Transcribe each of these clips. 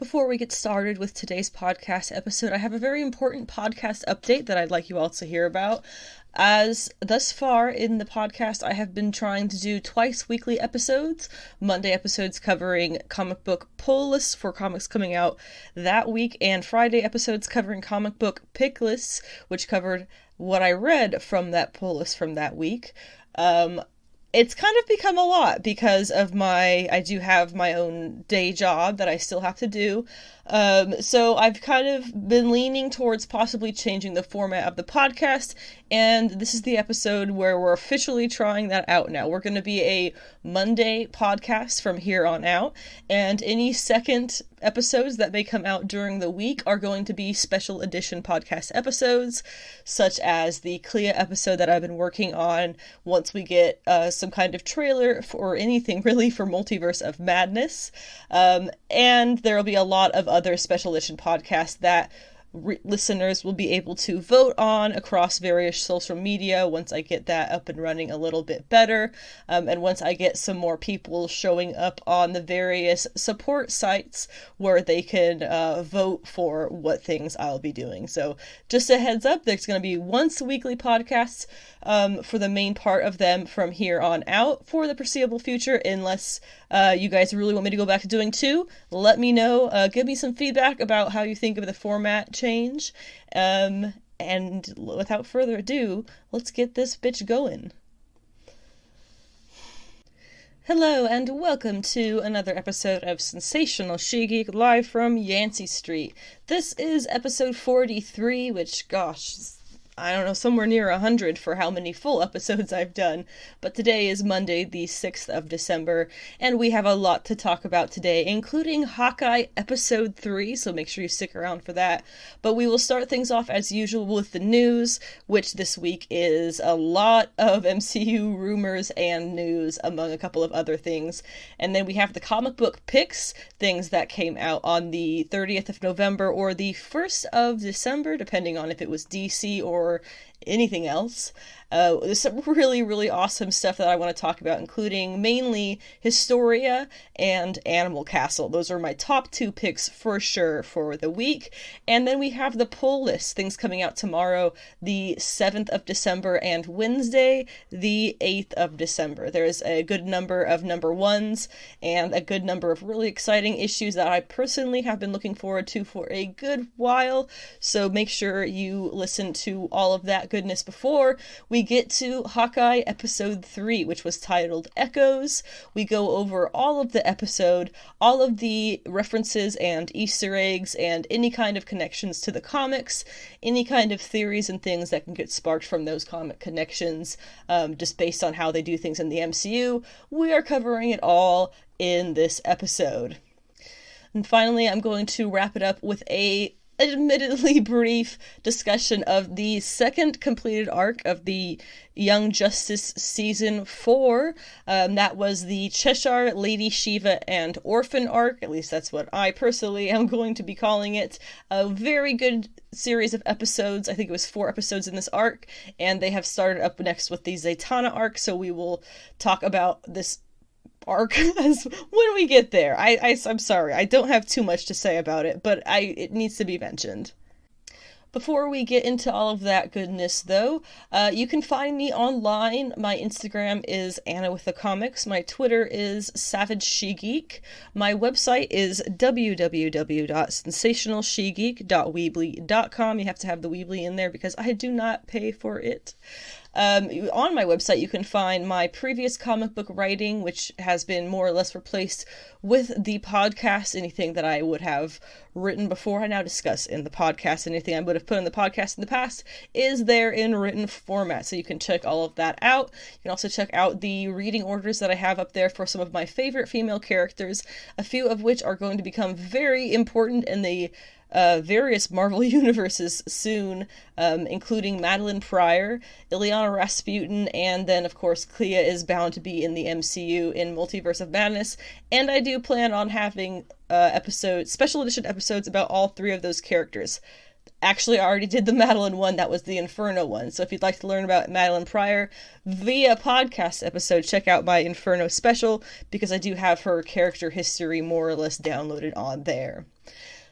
Before we get started with today's podcast episode, I have a very important podcast update that I'd like you all to hear about. As thus far in the podcast, I have been trying to do twice weekly episodes. Monday episodes covering comic book pull lists for comics coming out that week, and Friday episodes covering comic book pick lists, which covered what I read from that pull list from that week. It's kind of become a lot because of I do have my own day job that I still have to do. So I've kind of been leaning towards possibly changing the format of the podcast, and this is the episode where we're officially trying that out now. We're going to be a Monday podcast from here on out, and any second episodes that may come out during the week are going to be special edition podcast episodes, such as the Clea episode that I've been working on once we get some kind of trailer or anything really for Multiverse of Madness. And there will be a lot of other special edition podcasts that listeners will be able to vote on across various social media once I get that up and running a little bit better, and once I get some more people showing up on the various support sites where they can vote for what things I'll be doing. So just a heads up, there's going to be once weekly podcasts for the main part of them from here on out for the foreseeable future, unless you guys really want me to go back to doing two. Let me know. Give me some feedback about how you think of the format change. And without further ado, let's get this bitch going. Hello and welcome to another episode of Sensational She-Geek live from Yancey Street. This is episode 43, which, gosh, I don't know, somewhere near 100 for how many full episodes I've done, but today is Monday, the 6th of December, and we have a lot to talk about today, including Hawkeye episode 3, so make sure you stick around for that. But we will start things off as usual with the news, which this week is a lot of MCU rumors and news, among a couple of other things. And then we have the comic book picks, things that came out on the 30th of November or the 1st of December, depending on if it was DC or anything else. There's some really, really awesome stuff that I want to talk about, including mainly Historia and Animal Castle. Those are my top two picks for sure for the week. And then we have the pull list, things coming out tomorrow, the 7th of December, and Wednesday, the 8th of December. There's a good number of number ones and a good number of really exciting issues that I personally have been looking forward to for a good while. So make sure you listen to all of that goodness before we get to Hawkeye episode 3, which was titled Echoes. We go over all of the episode, all of the references and Easter eggs and any kind of connections to the comics, any kind of theories and things that can get sparked from those comic connections, just based on how they do things in the MCU. We are covering it all in this episode. And finally, I'm going to wrap it up with a admittedly brief discussion of the second completed arc of the Young Justice Season 4. That was the Cheshire, Lady Shiva, and Orphan arc. At least that's what I personally am going to be calling it. A very good series of episodes. I think it was 4 episodes in this arc, and they have started up next with the Zatanna arc, so we will talk about this arc as when we get there. I'm sorry, I don't have too much to say about it, but it needs to be mentioned. Before we get into all of that goodness, though, you can find me online. My Instagram is Anna with the Comics. My Twitter is Savage She-Geek. My website is www.sensationalshegeek.weebly.com. You have to have the Weebly in there because I do not pay for it. On my website, you can find my previous comic book writing, which has been more or less replaced with the podcast. Anything that I would have written before, I now discuss in the podcast. Anything I would have put in the podcast in the past is there in written format, so you can check all of that out. You can also check out the reading orders that I have up there for some of my favorite female characters, a few of which are going to become very important in the various Marvel universes soon, including Madelyne Pryor, Illyana Rasputin, and then, of course, Clea is bound to be in the MCU in Multiverse of Madness, and I do plan on having special edition episodes about all 3 of those characters. Actually, I already did the Madelyne one. That was the Inferno one. So if you'd like to learn about Madelyne Pryor via podcast episode, check out my Inferno special, because I do have her character history more or less downloaded on there.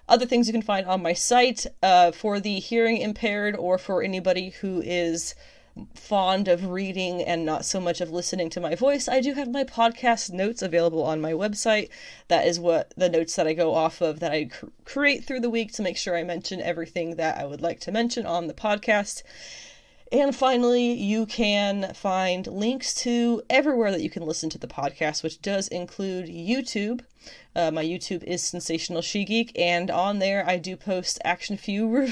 Other things you can find on my site, for the hearing impaired or for anybody who is fond of reading and not so much of listening to my voice, I do have my podcast notes available on my website. That is what the notes that I go off of, that I create through the week to make sure I mention everything that I would like to mention on the podcast. And finally, you can find links to everywhere that you can listen to the podcast, which does include YouTube. My YouTube is Sensational She-Geek, and on there I do post action figure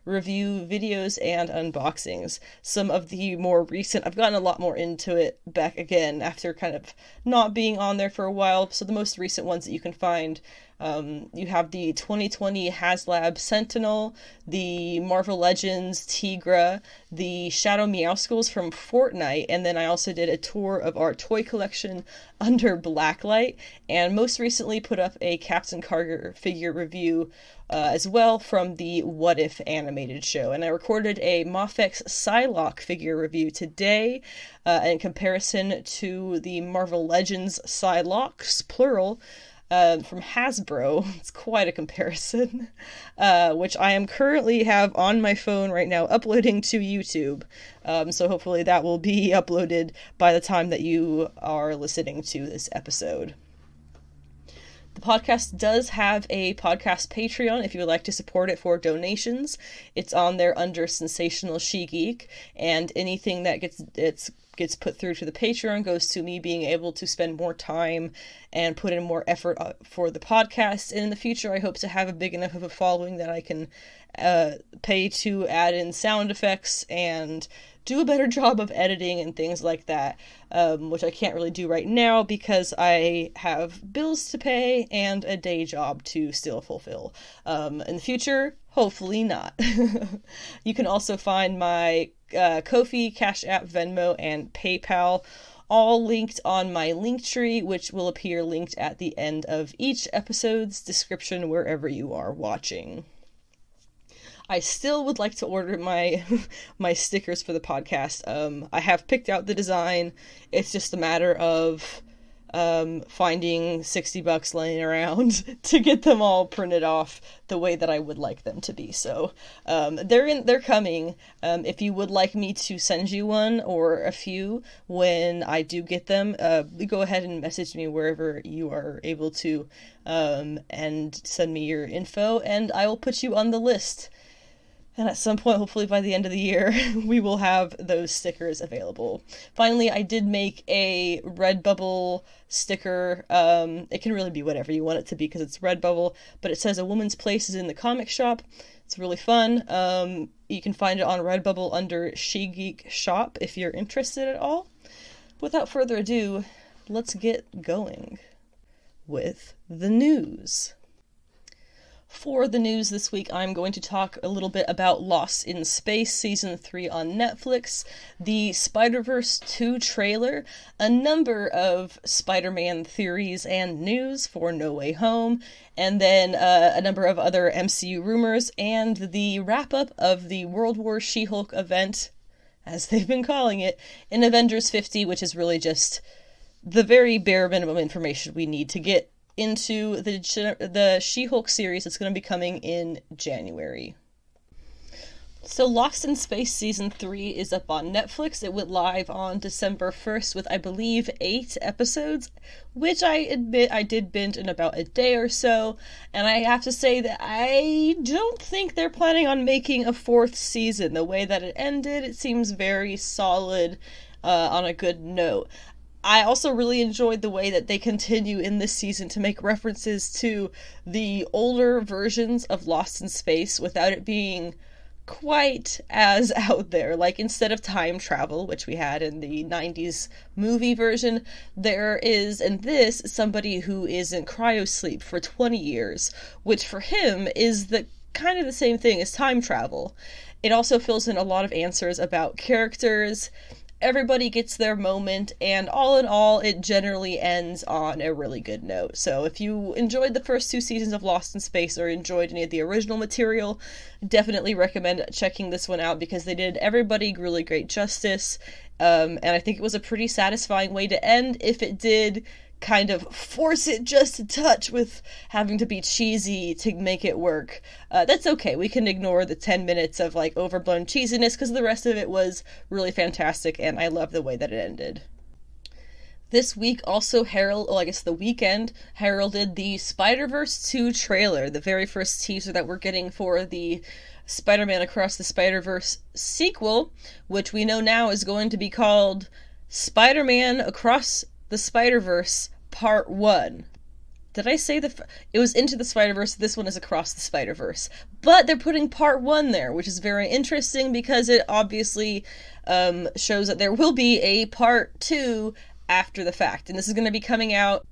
review videos and unboxings. Some of the more recent, I've gotten a lot more into it back again after kind of not being on there for a while. So the most recent ones that you can find, you have the 2020 HasLab Sentinel, the Marvel Legends Tigra, the Shadow Meowscles from Fortnite, and then I also did a tour of our toy collection under Blacklight, and most recently put up a Captain Carter figure review as well from the What If animated show. And I recorded a Mafex Psylocke figure review today in comparison to the Marvel Legends Psylocks, plural, from Hasbro. It's quite a comparison, which I am currently have on my phone right now uploading to YouTube. So hopefully that will be uploaded by the time that you are listening to this episode. The podcast does have a podcast Patreon if you would like to support it for donations. It's on there under Sensational She-Geek, and anything that gets put through to the Patreon goes to me being able to spend more time and put in more effort for the podcast. And in the future, I hope to have a big enough of a following that I can pay to add in sound effects and do a better job of editing and things like that, which I can't really do right now because I have bills to pay and a day job to still fulfill. In the future, hopefully not. You can also find my Ko-fi, Cash App, Venmo, and PayPal, all linked on my Linktree, which will appear linked at the end of each episode's description wherever you are watching. I still would like to order my my stickers for the podcast. I have picked out the design. It's just a matter of finding $60 laying around to get them all printed off the way that I would like them to be. So they're coming. If you would like me to send you one or a few when I do get them, go ahead and message me wherever you are able to, and send me your info, and I will put you on the list. And at some point, hopefully by the end of the year, we will have those stickers available. Finally, I did make a Redbubble sticker. It can really be whatever you want it to be because it's Redbubble, but it says A Woman's Place is in the Comic Shop. It's really fun. You can find it on Redbubble under She-Geek Shop if you're interested at all. Without further ado, let's get going with the news. For the news this week, I'm going to talk a little bit about Lost in Space Season 3 on Netflix, the Spider-Verse 2 trailer, a number of Spider-Man theories and news for No Way Home, and then a number of other MCU rumors, and the wrap-up of the World War She-Hulk event, as they've been calling it, in Avengers 50, which is really just the very bare minimum information we need to get into the She-Hulk series that's going to be coming in January. So Lost in Space Season 3 is up on Netflix. It went live on December 1st with, I believe, 8 episodes, which I admit I did binge in about a day or so, and I have to say that I don't think they're planning on making a 4th season. The way that it ended, it seems very solid, on a good note. I also really enjoyed the way that they continue in this season to make references to the older versions of Lost in Space without it being quite as out there. Like, instead of time travel, which we had in the 90s movie version, there is in this somebody who is in cryosleep for 20 years, which for him is the kind of the same thing as time travel. It also fills in a lot of answers about characters everybody gets their moment, and all in all, it generally ends on a really good note. So if you enjoyed the first 2 seasons of Lost in Space or enjoyed any of the original material, definitely recommend checking this one out because they did everybody really great justice. And I think it was a pretty satisfying way to end, if it did kind of force it just a touch with having to be cheesy to make it work. That's okay. We can ignore the 10 minutes of like overblown cheesiness because the rest of it was really fantastic, and I love the way that it ended. This week also the weekend heralded the Spider-Verse 2 trailer, the very first teaser that we're getting for the Spider-Man Across the Spider-Verse sequel, which we know now is going to be called Spider-Man Across the Spider-Verse Part 1. Did I say it was Into the Spider-Verse? This one is Across the Spider-Verse. But they're putting Part 1 there, which is very interesting because it obviously shows that there will be a Part 2 after the fact. And this is going to be coming out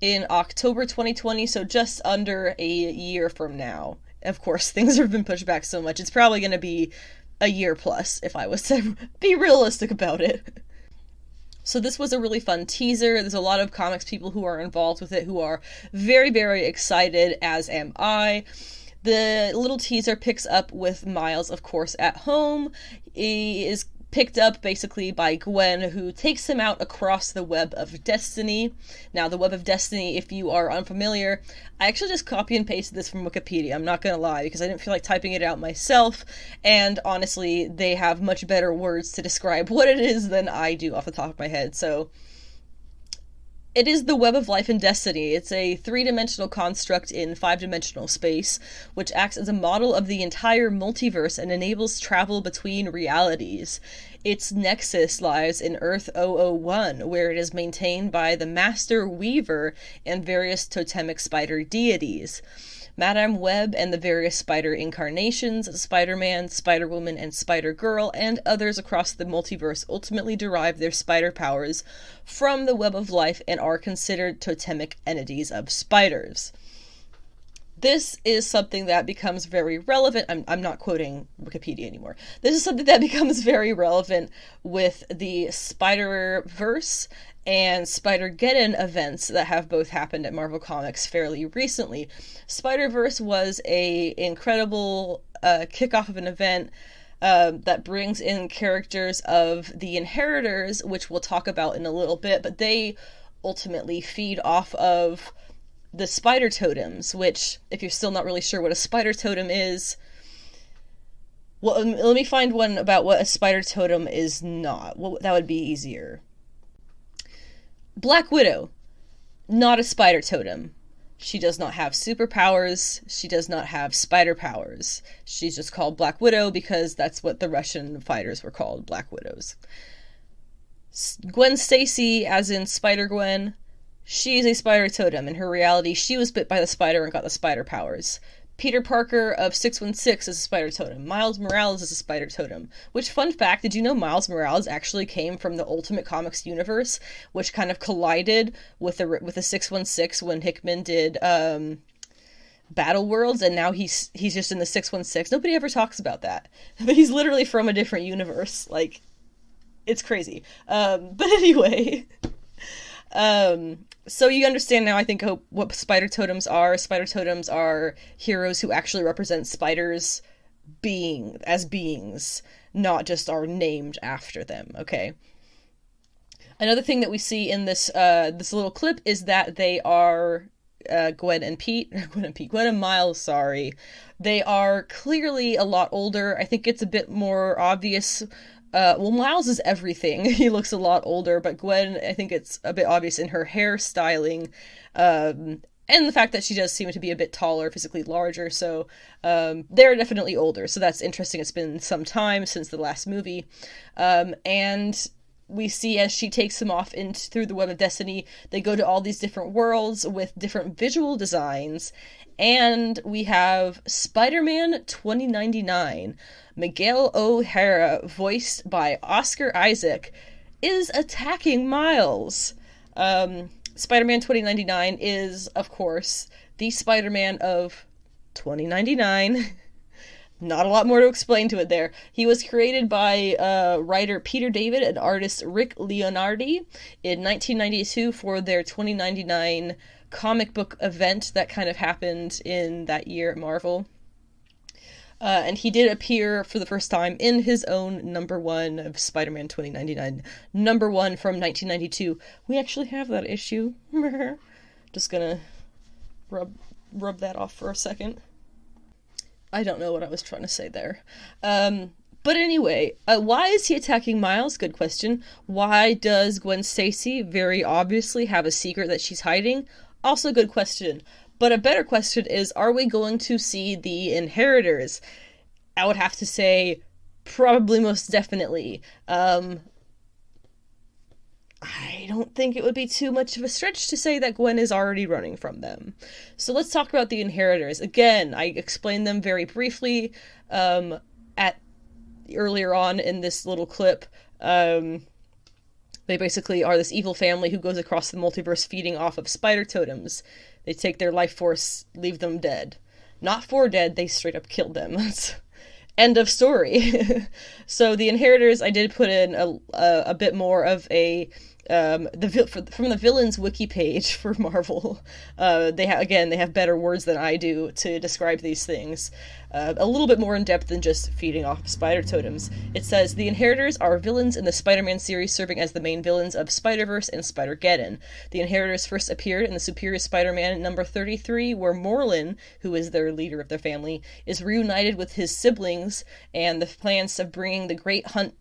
in October 2020, so just under a year from now. Of course, things have been pushed back so much. It's probably going to be a year plus, if I was to be realistic about it. So this was a really fun teaser. There's a lot of comics people who are involved with it who are very, very excited, as am I. The little teaser picks up with Miles, of course, at home. He is picked up basically by Gwen, who takes him out across the Web of Destiny. Now, the Web of Destiny, if you are unfamiliar, I actually just copy and pasted this from Wikipedia, I'm not gonna lie, because I didn't feel like typing it out myself, and honestly, they have much better words to describe what it is than I do off the top of my head, so it is the web of life and destiny. It's a 3-dimensional construct in 5-dimensional space, which acts as a model of the entire multiverse and enables travel between realities. Its nexus lies in Earth 001, where it is maintained by the Master Weaver and various totemic spider deities. Madame Web and the various spider incarnations, Spider-Man, Spider-Woman, and Spider-Girl, and others across the multiverse ultimately derive their spider powers from the web of life and are considered totemic entities of spiders. This is something that becomes very relevant. I'm not quoting Wikipedia anymore. This is something that becomes very relevant with the Spider-Verse and Spider-Geddon events that have both happened at Marvel Comics fairly recently. Spider-Verse was a incredible kickoff of an event that brings in characters of the Inheritors, which we'll talk about in a little bit, but they ultimately feed off of the spider totems, which, if you're still not really sure what a spider totem is, well, let me find one about what a spider totem is not. Well, that would be easier. Black Widow, not a spider totem. She does not have superpowers. She does not have spider powers. She's just called Black Widow because that's what the Russian fighters were called, Black Widows. Gwen Stacy, as in Spider-Gwen, she's a spider totem. In her reality, she was bit by the spider and got the spider powers. Peter Parker of 616 is a spider totem. Miles Morales is a spider totem. Which, fun fact, did you know Miles Morales actually came from the Ultimate Comics universe, which kind of collided with the 616 when Hickman did Battle Worlds, and now he's just in the 616. Nobody ever talks about that. But he's literally from a different universe. Like, it's crazy. But anyway... So you understand now, I think, what spider totems are. Spider totems are heroes who actually represent spiders as beings, not just are named after them, okay? Another thing that we see in this little clip is that they are Gwen and Miles, sorry. They are clearly a lot older. I think it's a bit more obvious. Miles is everything. He looks a lot older, but Gwen, I think it's a bit obvious in her hairstyling, and the fact that she does seem to be a bit taller, physically larger, so they're definitely older, so that's interesting. It's been some time since the last movie, and we see as she takes him off through the Web of Destiny, they go to all these different worlds with different visual designs, and we have Spider-Man 2099. Miguel O'Hara, voiced by Oscar Isaac, is attacking Miles. Spider-Man 2099 is, of course, the Spider-Man of 2099. Not a lot more to explain to it there. He was created by writer Peter David and artist Rick Leonardi in 1992 for their 2099 comic book event that kind of happened in that year at Marvel. And he did appear for the first time in his own #1 of Spider-Man 2099. #1 from 1992. We actually have that issue. Just gonna rub that off for a second. I don't know what I was trying to say there. But anyway, why is he attacking Miles? Good question. Why does Gwen Stacy very obviously have a secret that she's hiding? Also good question. But a better question is, are we going to see the Inheritors? I would have to say, probably most definitely. I don't think it would be too much of a stretch to say that Gwen is already running from them. So let's talk about the Inheritors. Again, I explained them very briefly earlier on in this little clip. They basically are this evil family who goes across the multiverse feeding off of spider totems. They take their life force, leave them dead. Not for dead, they straight up killed them. End of story. So the Inheritors, I did put in a bit more of a from the villains wiki page for Marvel. They have better words than I do to describe these things. A little bit more in depth than just feeding off spider totems. It says, the Inheritors are villains in the Spider-Man series, serving as the main villains of Spider-Verse and Spider-Geddon. The Inheritors first appeared in the Superior Spider-Man #33, where Morlun, who is their leader of their family, is reunited with his siblings, and the plans of bringing the Great Hunt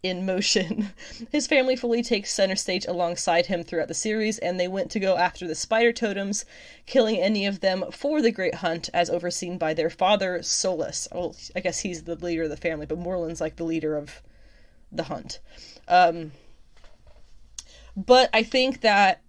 in motion. His family fully takes center stage alongside him throughout the series, and they went to go after the spider totems, killing any of them for the Great Hunt, as overseen by their father, Solus. Well, I guess he's the leader of the family, but Morlun's like the leader of the hunt. But I think that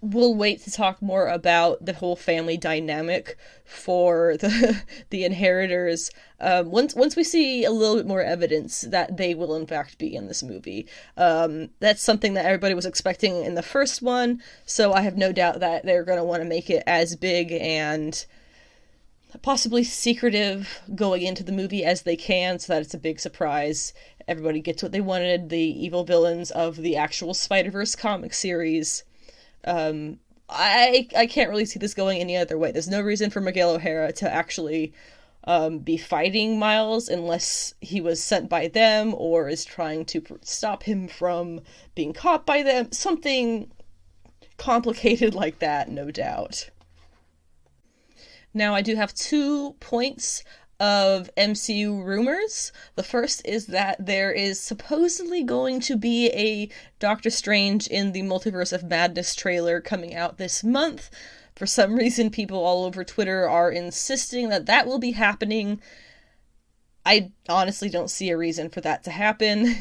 we'll wait to talk more about the whole family dynamic for the Inheritors once we see a little bit more evidence that they will in fact be in this movie. That's something that everybody was expecting in the first one, so I have no doubt that they're going to want to make it as big and possibly secretive going into the movie as they can, so that it's a big surprise. Everybody gets what they wanted, the evil villains of the actual Spider-Verse comic series. I can't really see this going any other way. There's no reason for Miguel O'Hara to actually be fighting Miles unless he was sent by them or is trying to stop him from being caught by them. Something complicated like that, no doubt. Now, I do have 2 points of MCU rumors. The first is that there is supposedly going to be a Doctor Strange in the Multiverse of Madness trailer coming out this month. For some reason, people all over Twitter are insisting that that will be happening. I honestly don't see a reason for that to happen.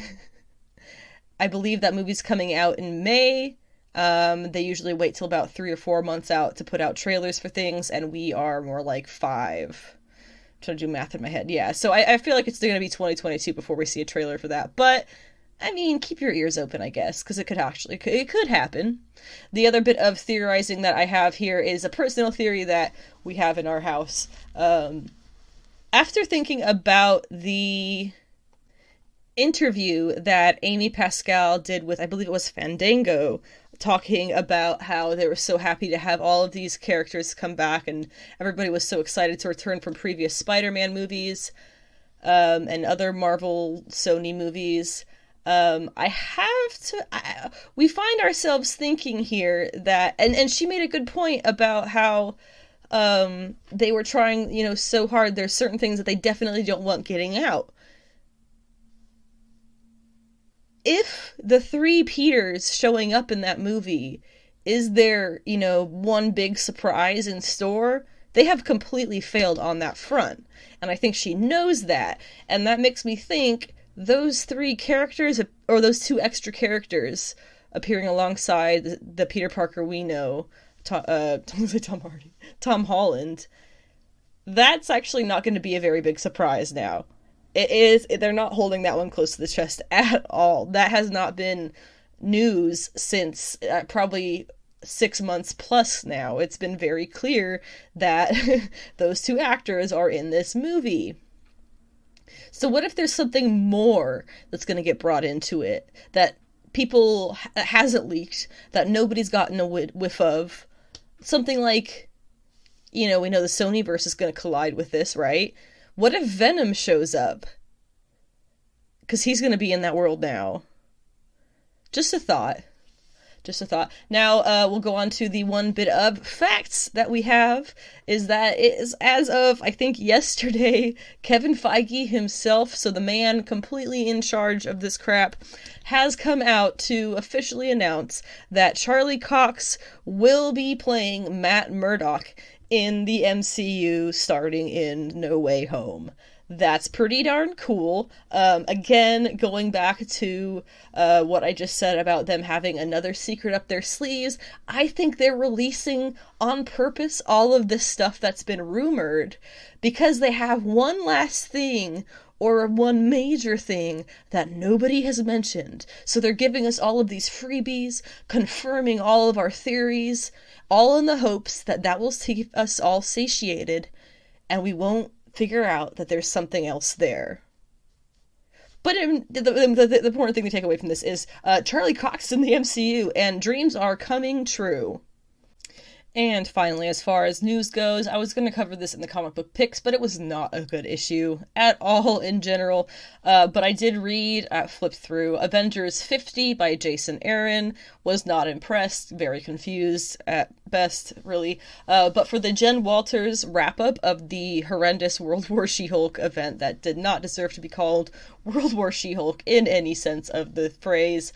I believe that movie's coming out in May. They usually wait till about 3 or 4 months out to put out trailers for things, and we are more like 5. Trying to do math in my head. Yeah, so I feel like it's going to be 2022 before we see a trailer for that. But, I mean, keep your ears open, I guess, because it could happen. The other bit of theorizing that I have here is a personal theory that we have in our house. After thinking about the interview that Amy Pascal did with, I believe it was Fandango, talking about how they were so happy to have all of these characters come back, and everybody was so excited to return from previous Spider-Man movies, and other Marvel Sony movies. We find ourselves thinking here that, and she made a good point about how, they were trying, so hard. There's certain things that they definitely don't want getting out. If the 3 Peters showing up in that movie is their, one big surprise in store, they have completely failed on that front. And I think she knows that. And that makes me think those 3 characters, or those 2 extra characters appearing alongside the Peter Parker we know, Tom Holland, that's actually not going to be a very big surprise now. They're not holding that one close to the chest at all. That has not been news since probably 6 months plus now. It's been very clear that those two actors are in this movie. So what if there's something more that's going to get brought into it that people hasn't leaked, that nobody's gotten a whiff of? Something like, we know the Sonyverse is going to collide with this, right? What if Venom shows up? Because he's going to be in that world now. Just a thought. Now, we'll go on to the one bit of facts that we have, is that it is, as of, I think, yesterday, Kevin Feige himself, so the man completely in charge of this crap, has come out to officially announce that Charlie Cox will be playing Matt Murdock in the MCU starting in No Way Home. That's pretty darn cool. Again, going back to what I just said about them having another secret up their sleeves, I think they're releasing on purpose all of this stuff that's been rumored because they have one last thing or one major thing that nobody has mentioned. So they're giving us all of these freebies, confirming all of our theories, all in the hopes that that will keep us all satiated and we won't figure out that there's something else there. But the important thing to take away from this is Charlie Cox in the MCU, and dreams are coming true. And finally, as far as news goes, I was going to cover this in the comic book picks, but it was not a good issue at all in general. But I did read, flip through, Avengers 50 by Jason Aaron. Was not impressed, very confused at best, really. But for the Jen Walters wrap-up of the horrendous World War She-Hulk event that did not deserve to be called World War She-Hulk in any sense of the phrase.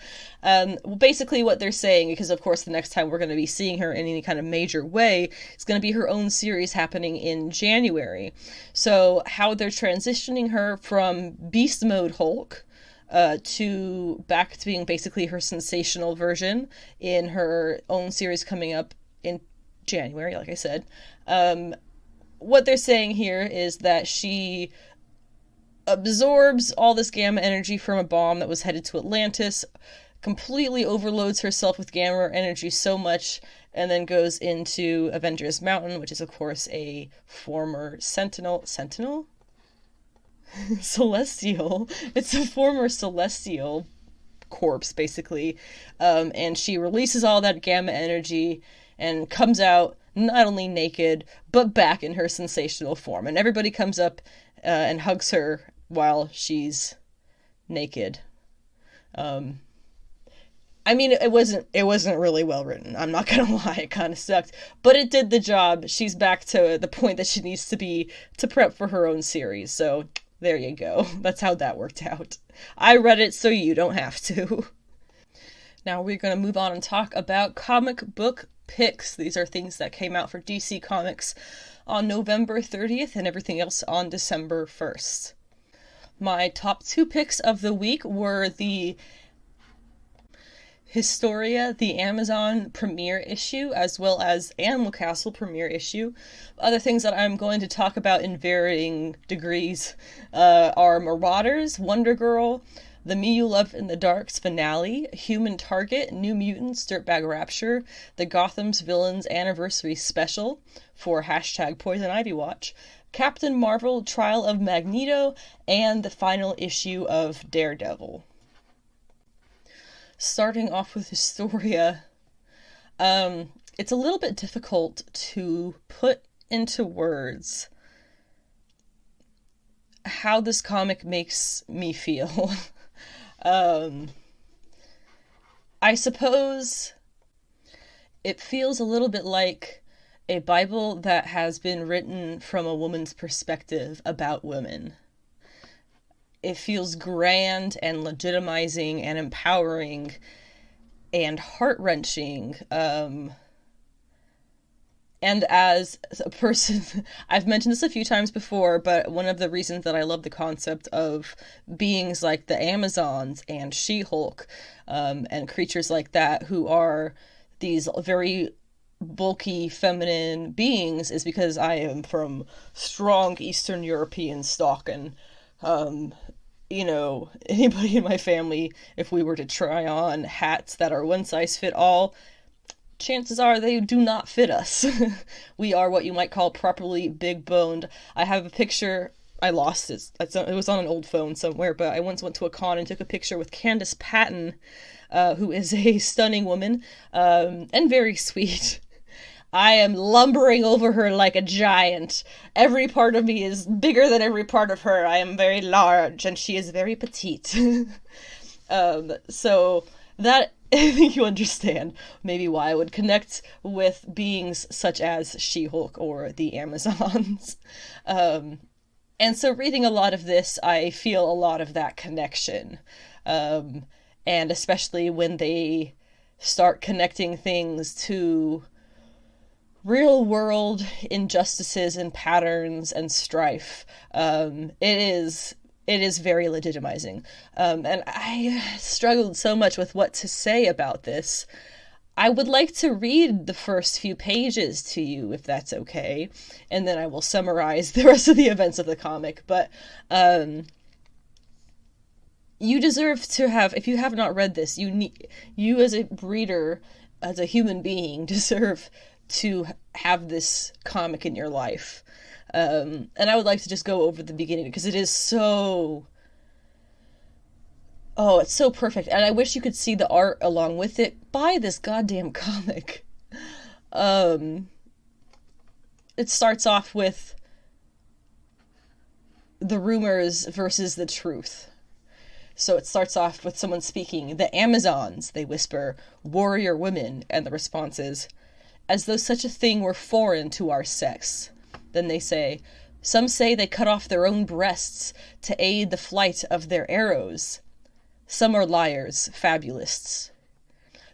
Basically what they're saying, because of course the next time we're going to be seeing her in any kind of major way, it's going to be her own series happening in January. So how they're transitioning her from Beast Mode Hulk to back to being basically her sensational version in her own series coming up in January, like I said. What they're saying here is that she absorbs all this gamma energy from a bomb that was headed to Atlantis, completely overloads herself with gamma energy so much, and then goes into Avengers Mountain, which is of course a former Celestial? It's a former Celestial corpse, basically. And she releases all that gamma energy and comes out not only naked, but back in her sensational form. And everybody comes up and hugs her while she's naked. I mean, it wasn't really well written. I'm not gonna lie, it kind of sucked. But it did the job. She's back to the point that she needs to be to prep for her own series. So there you go. That's how that worked out. I read it so you don't have to. Now we're going to move on and talk about comic book picks. These are things that came out for DC Comics on November 30th and everything else on December 1st. My top 2 picks of the week were the Historia, the Amazon premiere issue, as well as Animal Castle premiere issue. Other things that I'm going to talk about in varying degrees are Marauders, Wonder Girl, The Me You Love in the Dark's finale, Human Target, New Mutants, Dirtbag Rapture, the Gotham's Villains Anniversary Special for #Poison Ivy Watch, Captain Marvel, Trial of Magneto, and the final issue of Daredevil. Starting off with Historia, it's a little bit difficult to put into words how this comic makes me feel. I suppose it feels a little bit like a Bible that has been written from a woman's perspective about women. It feels grand and legitimizing and empowering and heart-wrenching. And as a person, I've mentioned this a few times before, but one of the reasons that I love the concept of beings like the Amazons and She-Hulk, and creatures like that who are these very bulky feminine beings is because I am from strong Eastern European stock, and anybody in my family, if we were to try on hats that are one size fit all, chances are they do not fit us. We are what you might call properly big-boned. I have a picture, I lost it. It was on an old phone somewhere, but I once went to a con and took a picture with Candace Patton, who is a stunning woman, and very sweet. I am lumbering over her like a giant. Every part of me is bigger than every part of her. I am very large, and she is very petite. So that, I think you understand maybe why I would connect with beings such as She-Hulk or the Amazons. And so reading a lot of this, I feel a lot of that connection. And especially when they start connecting things to real world injustices and patterns and strife. It is very legitimizing. And I struggled so much with what to say about this. I would like to read the first few pages to you, if that's okay, and then I will summarize the rest of the events of the comic. But you deserve to have, if you have not read this, you as a reader, as a human being, deserve to have this comic in your life. And I would like to just go over the beginning, because it is so... Oh, it's so perfect. And I wish you could see the art along with it. Buy this goddamn comic. It starts off with the rumors versus the truth. So it starts off with someone speaking. The Amazons, they whisper, warrior women, and the response is, as though such a thing were foreign to our sex. Then they say, some say they cut off their own breasts to aid the flight of their arrows. Some are liars, fabulists.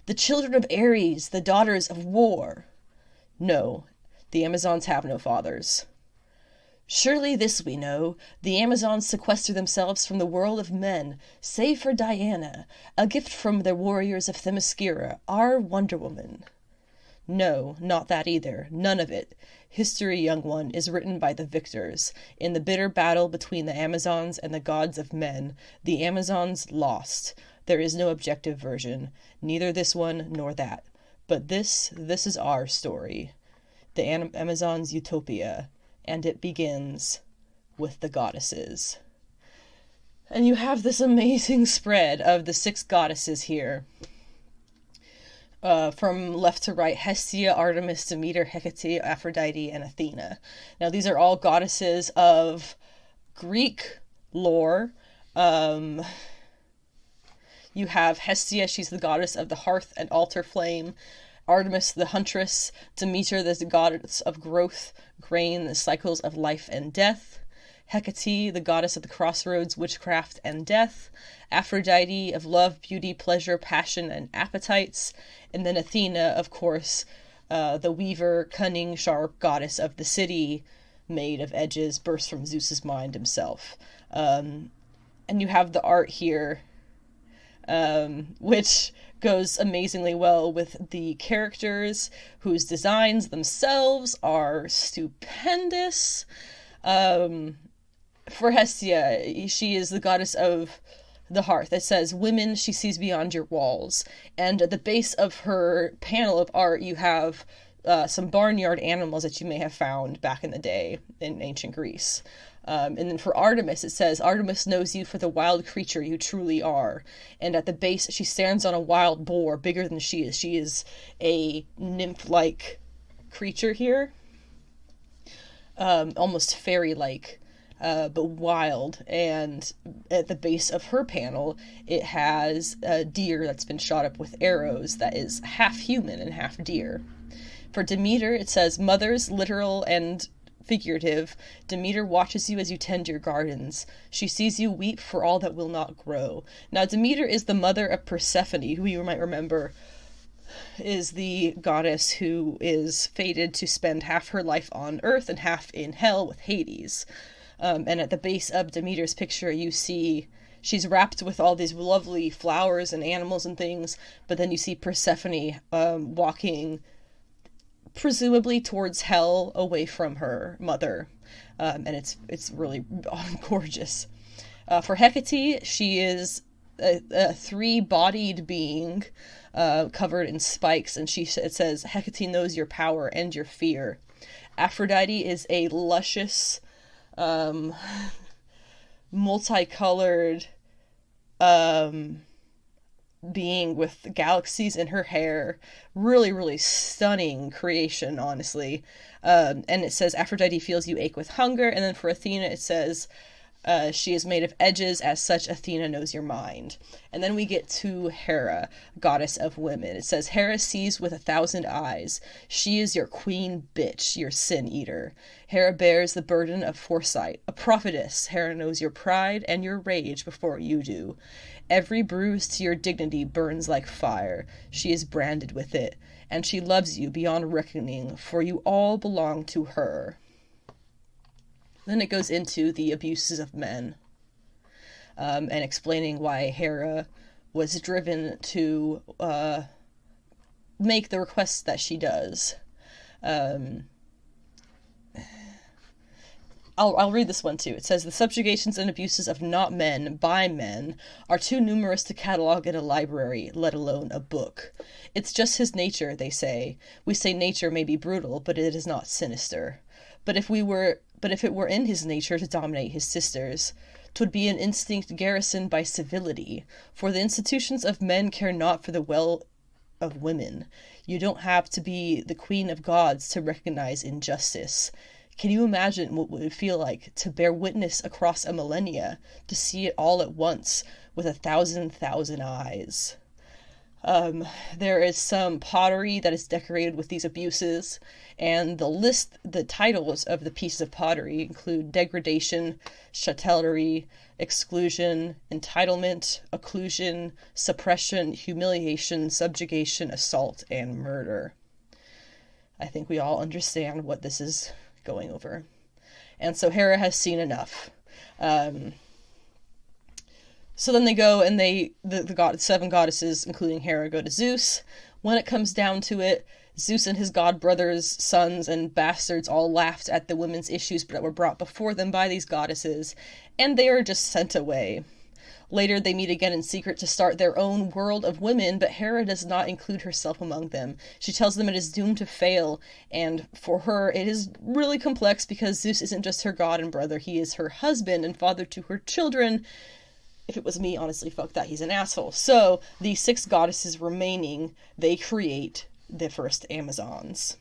The children of Ares, the daughters of war. No, the Amazons have no fathers. Surely this we know, the Amazons sequester themselves from the world of men, save for Diana, a gift from their warriors of Themyscira, our Wonder Woman. No, not that either. None of it. History, young one, is written by the victors. In the bitter battle between the Amazons and the gods of men, the Amazons lost. There is no objective version, neither this one nor that. But this is our story. The Amazons' utopia. And it begins with the goddesses. And you have this amazing spread of the 6 goddesses here. From left to right, Hestia, Artemis, Demeter, Hecate, Aphrodite, and Athena. Now, these are all goddesses of Greek lore. You have Hestia, she's the goddess of the hearth and altar flame. Artemis, the huntress. Demeter, the goddess of growth, grain, the cycles of life and death. Hecate, the goddess of the crossroads, witchcraft, and death. Aphrodite, of love, beauty, pleasure, passion, and appetites. And then Athena, of course, the weaver, cunning, sharp goddess of the city, made of edges, burst from Zeus's mind himself. And you have the art here, which goes amazingly well with the characters, whose designs themselves are stupendous. For Hestia, she is the goddess of the hearth. It says, women she sees beyond your walls. And at the base of her panel of art, you have some barnyard animals that you may have found back in the day in ancient Greece. And then for Artemis, it says, Artemis knows you for the wild creature you truly are. And at the base, she stands on a wild boar, bigger than she is. She is a nymph-like creature here. Almost fairy-like, but wild. And at the base of her panel, it has a deer that's been shot up with arrows that is half human and half deer. For Demeter, it says, mothers, literal and figurative. Demeter watches you as you tend your gardens. She sees you weep for all that will not grow. Now, Demeter is the mother of Persephone, who you might remember is the goddess who is fated to spend half her life on Earth and half in hell with Hades. And at the base of Demeter's picture, you see she's wrapped with all these lovely flowers and animals and things, but then you see Persephone walking presumably towards hell away from her mother. And it's really gorgeous. For Hecate, she is a three-bodied being covered in spikes, and it says, Hecate knows your power and your fear. Aphrodite is a luscious, multicolored being with galaxies in her hair. Really, really stunning creation, honestly. And it says, Aphrodite feels you ache with hunger. And then for Athena, it says, she is made of edges, as such Athena knows your mind. And then we get to Hera, goddess of women. It says, Hera sees with 1,000 eyes. She is your queen bitch, your sin eater. Hera bears the burden of foresight. A prophetess, Hera knows your pride and your rage before you do. Every bruise to your dignity burns like fire. She is branded with it, and she loves you beyond reckoning, for you all belong to her. Then it goes into the abuses of men, and explaining why Hera was driven to make the requests that she does. I'll read this one too. It says, the subjugations and abuses of not men by men are too numerous to catalog in a library, let alone a book. It's just his nature, they say. We say nature may be brutal, but it is not sinister. But if it were in his nature to dominate his sisters, 'twould be an instinct garrisoned by civility, for the institutions of men care not for the well of women. You don't have to be the queen of gods to recognize injustice. Can you imagine what it would feel like to bear witness across a millennia, to see it all at once with 1,000 eyes? There is some pottery that is decorated with these abuses, and the titles of the pieces of pottery include degradation, chattellery, exclusion, entitlement, occlusion, suppression, humiliation, subjugation, assault, and murder. I think we all understand what this is going over. And so Hera has seen enough. So then they go and the 7 goddesses, including Hera, go to Zeus. When it comes down to it, Zeus and his god brothers, sons, and bastards all laughed at the women's issues that were brought before them by these goddesses, and they are just sent away. Later, they meet again in secret to start their own world of women, but Hera does not include herself among them. She tells them it is doomed to fail, and for her, it is really complex because Zeus isn't just her god and brother, he is her husband and father to her children. If it was me, honestly, fuck that, he's an asshole. So, the 6 goddesses remaining, they create the first Amazons.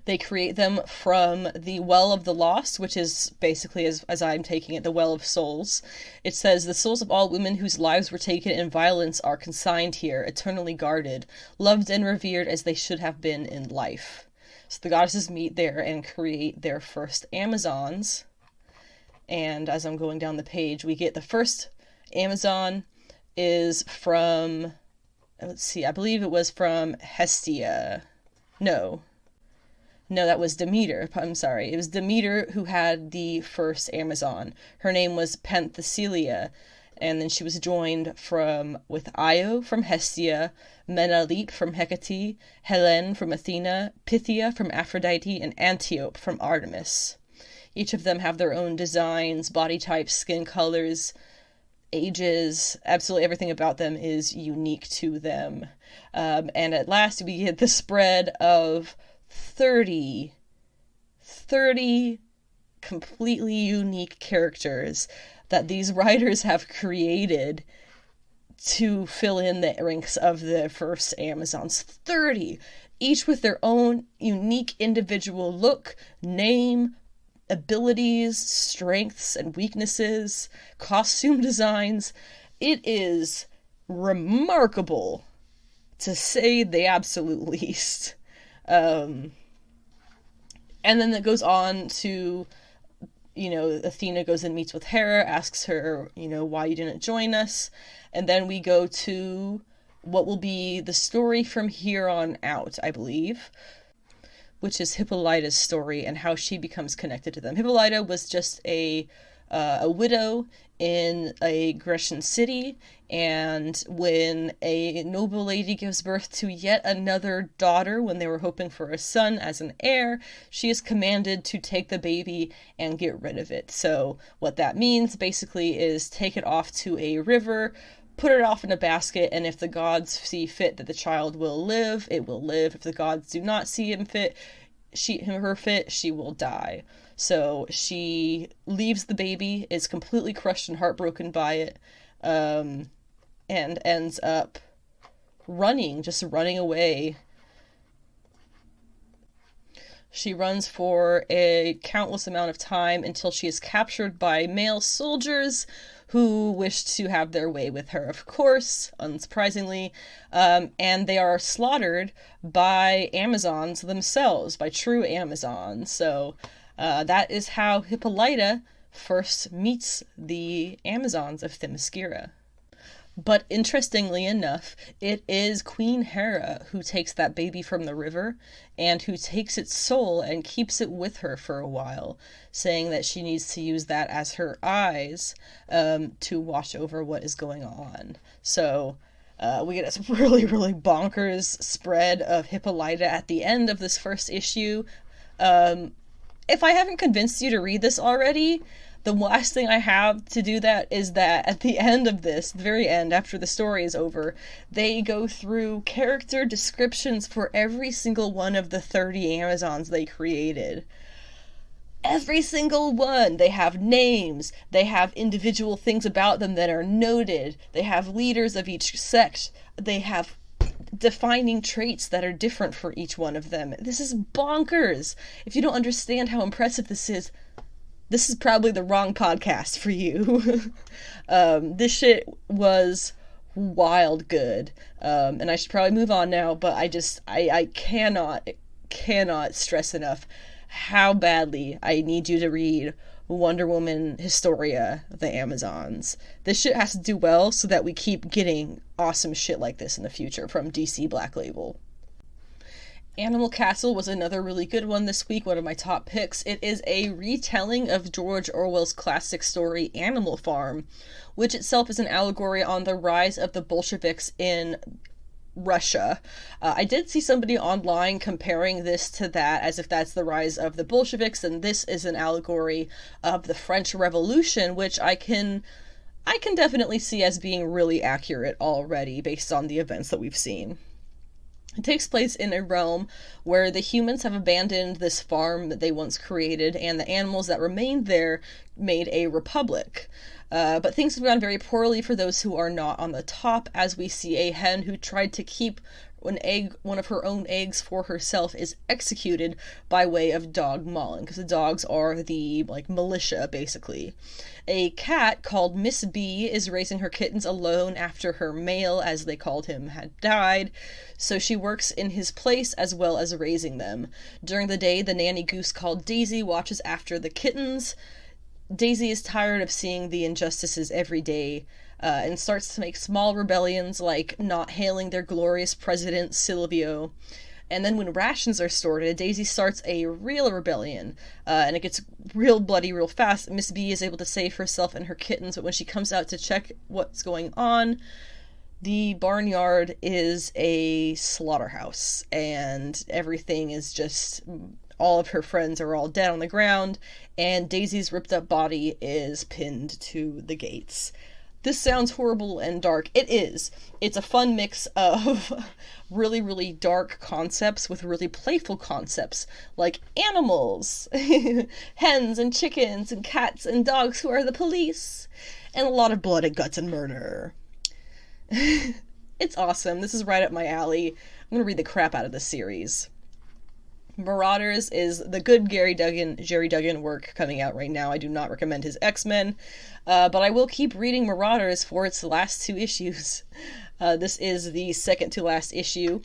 They create them from the Well of the Lost, which is basically, as I'm taking it, the Well of Souls. It says, the souls of all women whose lives were taken in violence are consigned here, eternally guarded, loved and revered as they should have been in life. So the goddesses meet there and create their first Amazons. And as I'm going down the page, we get the first Amazon is from, let's see, I believe it was from Hestia. No, that was Demeter. I'm sorry. It was Demeter who had the first Amazon. Her name was Penthesilea, and then she was joined with Io from Hestia, Menelite from Hecate, Helen from Athena, Pythia from Aphrodite, and Antiope from Artemis. Each of them have their own designs, body types, skin colors, ages. Absolutely everything about them is unique to them. And at last we get the spread of 30 completely unique characters that these writers have created to fill in the ranks of the first Amazons. 30! Each with their own unique individual look, name, abilities, strengths and weaknesses, costume designs. It is remarkable, to say the absolute least. And then it goes on to, Athena goes and meets with Hera, asks her, why you didn't join us. And then we go to what will be the story from here on out, I believe, which is Hippolyta's story and how she becomes connected to them. Hippolyta was just a widow in a Grecian city, and when a noble lady gives birth to yet another daughter, when they were hoping for a son as an heir, she is commanded to take the baby and get rid of it. So what that means basically is take it off to a river, put it off in a basket, and if the gods see fit that the child will live, it will live. If the gods do not see her fit, she will die. So she leaves the baby, is completely crushed and heartbroken by it, and ends up running away. She runs for a countless amount of time until she is captured by male soldiers who wish to have their way with her, of course, unsurprisingly, and they are slaughtered by Amazons themselves, by true Amazons. So that is how Hippolyta first meets the Amazons of Themyscira. But interestingly enough, it is Queen Hera who takes that baby from the river and who takes its soul and keeps it with her for a while, saying that she needs to use that as her eyes to watch over what is going on. So we get a really, really bonkers spread of Hippolyta at the end of this first issue. If I haven't convinced you to read this already, the last thing I have to do that is that at the end of this, the very end, after the story is over, they go through character descriptions for every single one of the 30 Amazons they created. Every single one! They have names, they have individual things about them that are noted, they have leaders of each sect, they have defining traits that are different for each one of them. This is bonkers! If you don't understand how impressive this is probably the wrong podcast for you. This shit was wild good. And I should probably move on now, but I cannot stress enough how badly I need you to read Wonder Woman Historia, The Amazons. This shit has to do well so that we keep getting awesome shit like this in the future from DC Black Label. Animal Castle was another really good one this week, one of my top picks. It is a retelling of George Orwell's classic story Animal Farm, which itself is an allegory on the rise of the Bolsheviks in Russia. I did see somebody online comparing this to that, as if that's the rise of the Bolsheviks, and this is an allegory of the French Revolution, which I can definitely see as being really accurate already, based on the events that we've seen. It takes place in a realm where the humans have abandoned this farm that they once created, and the animals that remained there made a republic. But things have gone very poorly for those who are not on the top, as we see a hen who tried to keep one of her own eggs for herself is executed by way of dog mauling, because the dogs are the, militia, basically. A cat called Miss B is raising her kittens alone after her male, as they called him, had died, so she works in his place as well as raising them. During the day, the nanny goose called Daisy watches after the kittens. Daisy is tired of seeing the injustices every day, and starts to make small rebellions like not hailing their glorious president, Silvio. And then when rations are sorted, Daisy starts a real rebellion, and it gets real bloody real fast. Miss B is able to save herself and her kittens, but when she comes out to check what's going on, the barnyard is a slaughterhouse, and everything is just... all of her friends are all dead on the ground, and Daisy's ripped up body is pinned to the gates. This sounds horrible and dark. It is. It's a fun mix of really, really dark concepts with really playful concepts, like animals, hens and chickens and cats and dogs who are the police, and a lot of blood and guts and murder. It's awesome. This is right up my alley. I'm gonna read the crap out of this series. Marauders is the good Jerry Duggan work coming out right now. I do not recommend his X-Men, but I will keep reading Marauders for its last 2 issues. This is the second to last issue,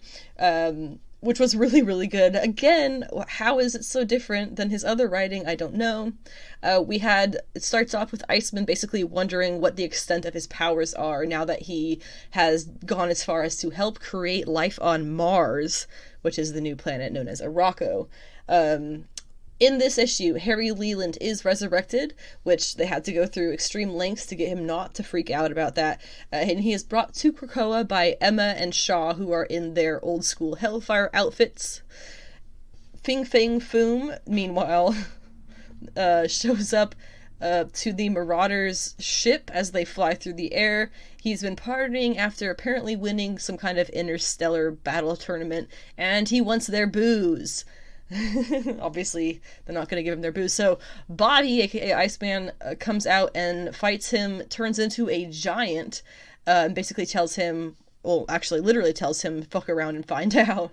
which was really, really good. Again, how is it so different than his other writing? I don't know. It starts off with Iceman basically wondering what the extent of his powers are now that he has gone as far as to help create life on Mars, which is the new planet known as Araco. In this issue, Harry Leland is resurrected, which they had to go through extreme lengths to get him not to freak out about that, and he is brought to Krakoa by Emma and Shaw, who are in their old school Hellfire outfits. Fing Fang Foom, meanwhile, shows up to the Marauders' ship as they fly through the air. He's been partying after apparently winning some kind of interstellar battle tournament, and he wants their booze. Obviously, they're not going to give him their booze. So Bobby, aka Iceman, comes out and fights him, turns into a giant, and basically tells him, well, actually literally tells him, fuck around and find out.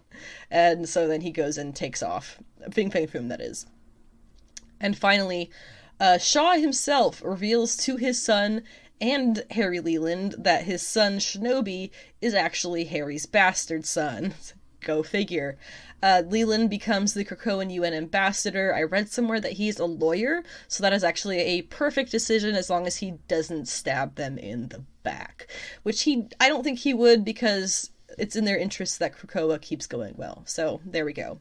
And so then he goes and takes off. Fing Fang Foom, that is. And finally, Shaw himself reveals to his son and Harry Leland that his son Shinobi is actually Harry's bastard son. Go figure. Leland becomes the Krakoan UN ambassador. I read somewhere that he's a lawyer, so that is actually a perfect decision as long as he doesn't stab them in the back. Which I don't think he would, because it's in their interest that Krakoa keeps going well. So, there we go.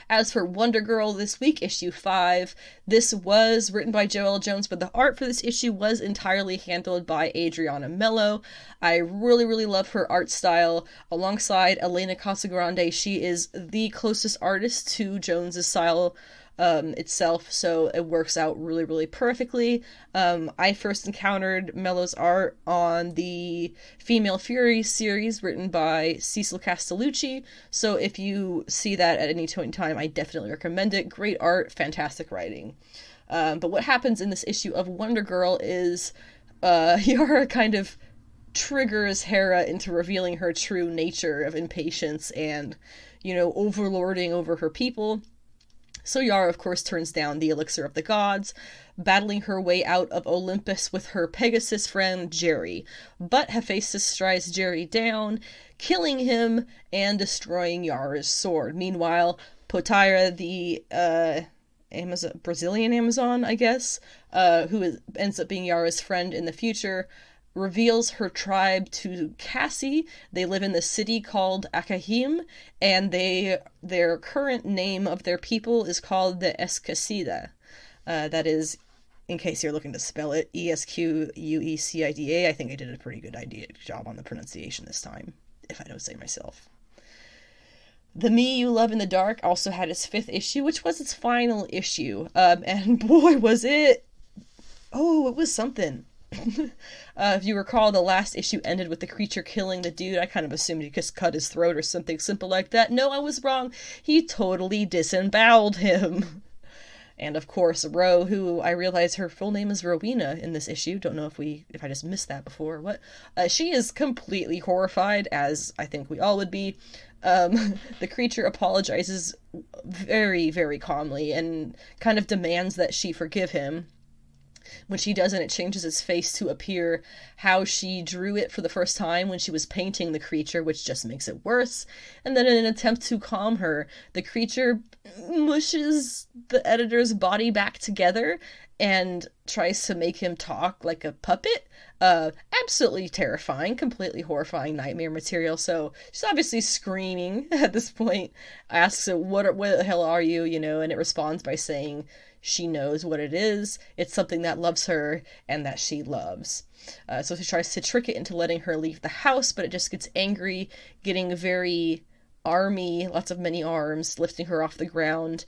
As for Wonder Girl this week, issue 5, this was written by Joelle Jones, but the art for this issue was entirely handled by Adriana Mello. I really, really love her art style. Alongside Elena Casagrande, she is the closest artist to Jones's style itself, so it works out really, really perfectly. I first encountered Mello's art on the Female Fury series written by Cecil Castellucci, so if you see that at any point in time, I definitely recommend it. Great art, fantastic writing. But what happens in this issue of Wonder Girl is Yara kind of triggers Hera into revealing her true nature of impatience and, overlording over her people. So Yara, of course, turns down the elixir of the gods, battling her way out of Olympus with her Pegasus friend, Jerry. But Hephaestus strikes Jerry down, killing him and destroying Yara's sword. Meanwhile, Potira, the Brazilian Amazon, I guess, ends up being Yara's friend in the future, reveals her tribe to Cassie. They live in the city called Akahim, and their current name of their people is called the Escacida. That is, in case you're looking to spell it, Esquuecida. I think I did a pretty good job on the pronunciation this time, if I don't say myself. The Me You Love in the Dark also had its 5th issue, which was its final issue. And boy, was it... Oh, it was something. If you recall, the last issue ended with the creature killing the dude. I kind of assumed he just cut his throat or something simple like that. No, I was wrong. He totally disemboweled him. And of course, Ro, who I realize her full name is Rowena in this issue. Don't know if I just missed that before or what. She is completely horrified, as I think we all would be. The creature apologizes very, very calmly and kind of demands that she forgive him. When she doesn't, it changes its face to appear how she drew it for the first time when she was painting the creature, which just makes it worse. And then in an attempt to calm her, the creature mushes the editor's body back together and tries to make him talk like a puppet. Absolutely terrifying, completely horrifying nightmare material. So she's obviously screaming at this point, asks it, what the hell are you, and it responds by saying she knows what it is. It's something that loves her and that she loves. So she tries to trick it into letting her leave the house, but it just gets angry, getting very army, lots of many arms, lifting her off the ground,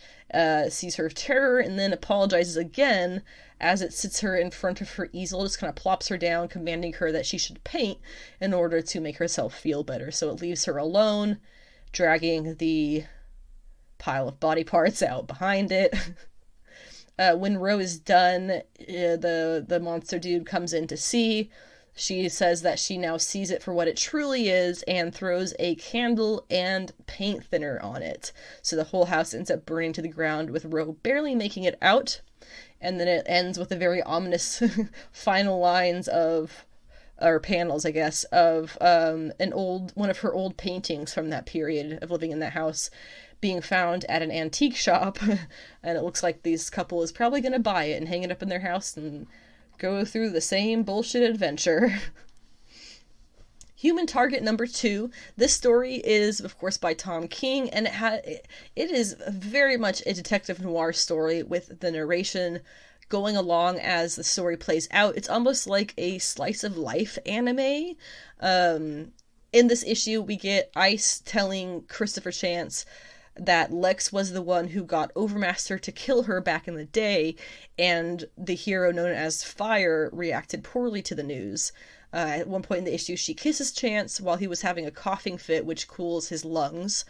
sees her terror, and then apologizes again as it sits her in front of her easel, just kind of plops her down, commanding her that she should paint in order to make herself feel better. So it leaves her alone, dragging the pile of body parts out behind it. When Ro is done, the monster dude comes in to see. She says that she now sees it for what it truly is and throws a candle and paint thinner on it. So the whole house ends up burning to the ground with Ro barely making it out. And then it ends with the very ominous final lines or panels, I guess, of one of her old paintings from that period of living in that house being found at an antique shop. And it looks like this couple is probably going to buy it and hang it up in their house and go through the same bullshit adventure. Human Target number 2. This story is, of course, by Tom King, and it is very much a detective noir story with the narration going along as the story plays out. It's almost like a slice of life anime. In this issue, we get Ice telling Christopher Chance that Lex was the one who got Overmaster to kill her back in the day, and the hero known as Fire reacted poorly to the news. At one point in the issue, she kisses Chance while he was having a coughing fit, which cools his lungs.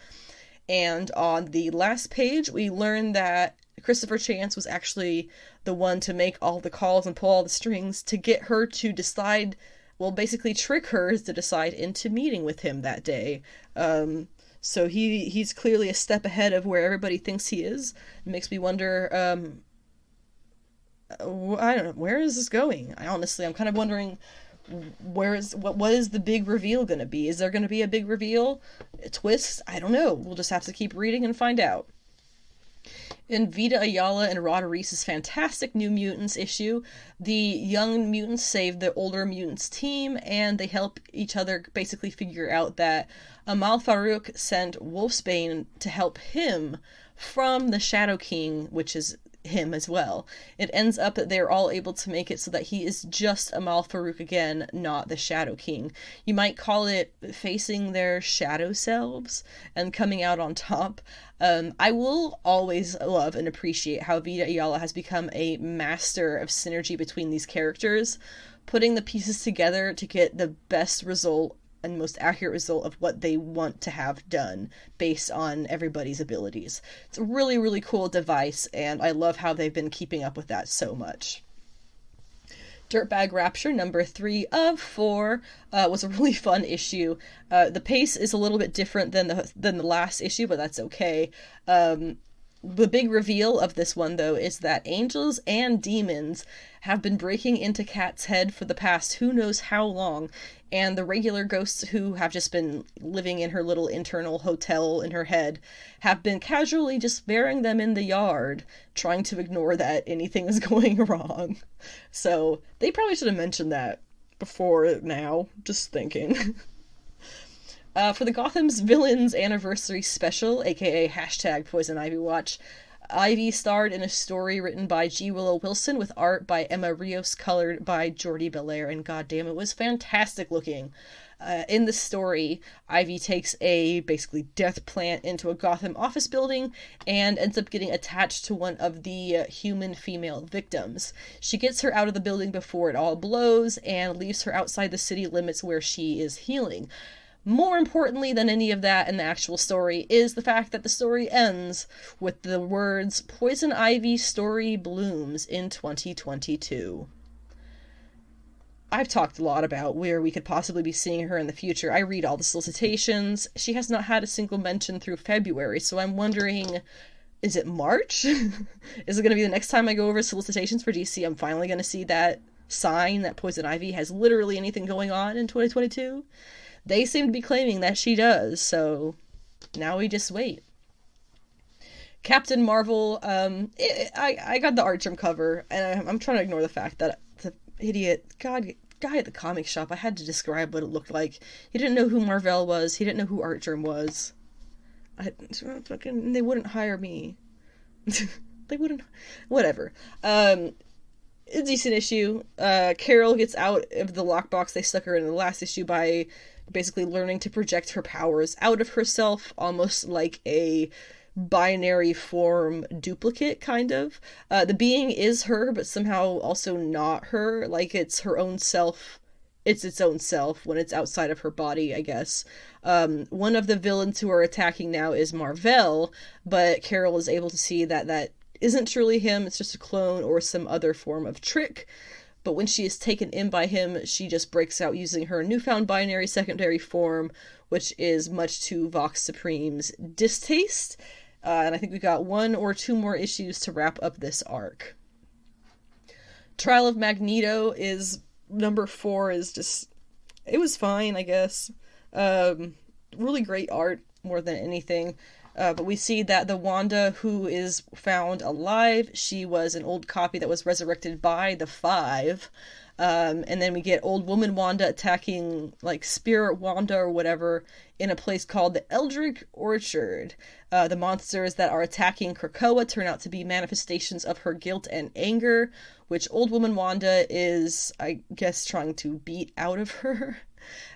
And on the last page, we learn that Christopher Chance was actually the one to make all the calls and pull all the strings to get her to decide, well, basically trick her to decide into meeting with him that day. So he's clearly a step ahead of where everybody thinks he is. It makes me wonder, I don't know, where is this going? I'm kind of wondering, what is the big reveal going to be? Is there going to be a big reveal? A twist? I don't know. We'll just have to keep reading and find out. In Vita Ayala and Rod Reese's fantastic New Mutants issue, the young mutants save the older mutants team, and they help each other basically figure out that Amal Farouk sent Wolfsbane to help him from the Shadow King, which is him as well. It ends up that they're all able to make it so that he is just Amal Farouk again, not the Shadow King. You might call it facing their shadow selves and coming out on top. I will always love and appreciate how Vita Ayala has become a master of synergy between these characters, putting the pieces together to get the best result and most accurate result of what they want to have done based on everybody's abilities. It's a really, really cool device, and I love how they've been keeping up with that so much. Dirtbag Rapture, number 3 of 4, was a really fun issue. The pace is a little bit different than the last issue, but that's okay. The big reveal of this one, though, is that angels and demons have been breaking into Kat's head for the past who knows how long, and the regular ghosts who have just been living in her little internal hotel in her head have been casually just burying them in the yard, trying to ignore that anything is going wrong. So, they probably should have mentioned that before now, just thinking. For the Gotham's Villains Anniversary Special, aka #Poison Ivy Watch, Ivy starred in a story written by G. Willow Wilson with art by Emma Rios, colored by Jordi Belair, and goddamn, it was fantastic looking. In the story, Ivy takes a basically death plant into a Gotham office building and ends up getting attached to one of the human female victims. She gets her out of the building before it all blows and leaves her outside the city limits where she is healing. More importantly than any of that in the actual story is the fact that the story ends with the words, "Poison Ivy story blooms in 2022. I've talked a lot about where we could possibly be seeing her in the future. I read all the solicitations. She has not had a single mention through February, so I'm wondering, is it March? Is it going to be the next time I go over solicitations for DC? I'm finally going to see that sign that Poison Ivy has literally anything going on in 2022? They seem to be claiming that she does, so now we just wait. Captain Marvel, I got the Artgerm cover, and I'm trying to ignore the fact that the guy at the comic shop, I had to describe what it looked like. He didn't know who Marvel was, he didn't know who Artgerm was. They wouldn't hire me. They wouldn't, whatever. A decent issue. Carol gets out of the lockbox they stuck her in the last issue by basically learning to project her powers out of herself, almost like a binary form duplicate, kind of. The being is her, but somehow also not her. Like, it's her own self. It's its own self when it's outside of her body, I guess. One of the villains who are attacking now is Marvel, but Carol is able to see that that isn't truly him, it's just a clone or some other form of trick. But when she is taken in by him, she just breaks out using her newfound binary secondary form, which is much to Vox Supreme's distaste. And I think we got 1 or 2 more issues to wrap up this arc. Trial of Magneto is number 4, is just, it was fine, I guess. Really great art more than anything. But we see that the Wanda who is found alive, she was an old copy that was resurrected by the Five. And then we get Old Woman Wanda attacking, like, Spirit Wanda or whatever in a place called the Eldritch Orchard. The monsters that are attacking Krakoa turn out to be manifestations of her guilt and anger, which Old Woman Wanda is, I guess, trying to beat out of her.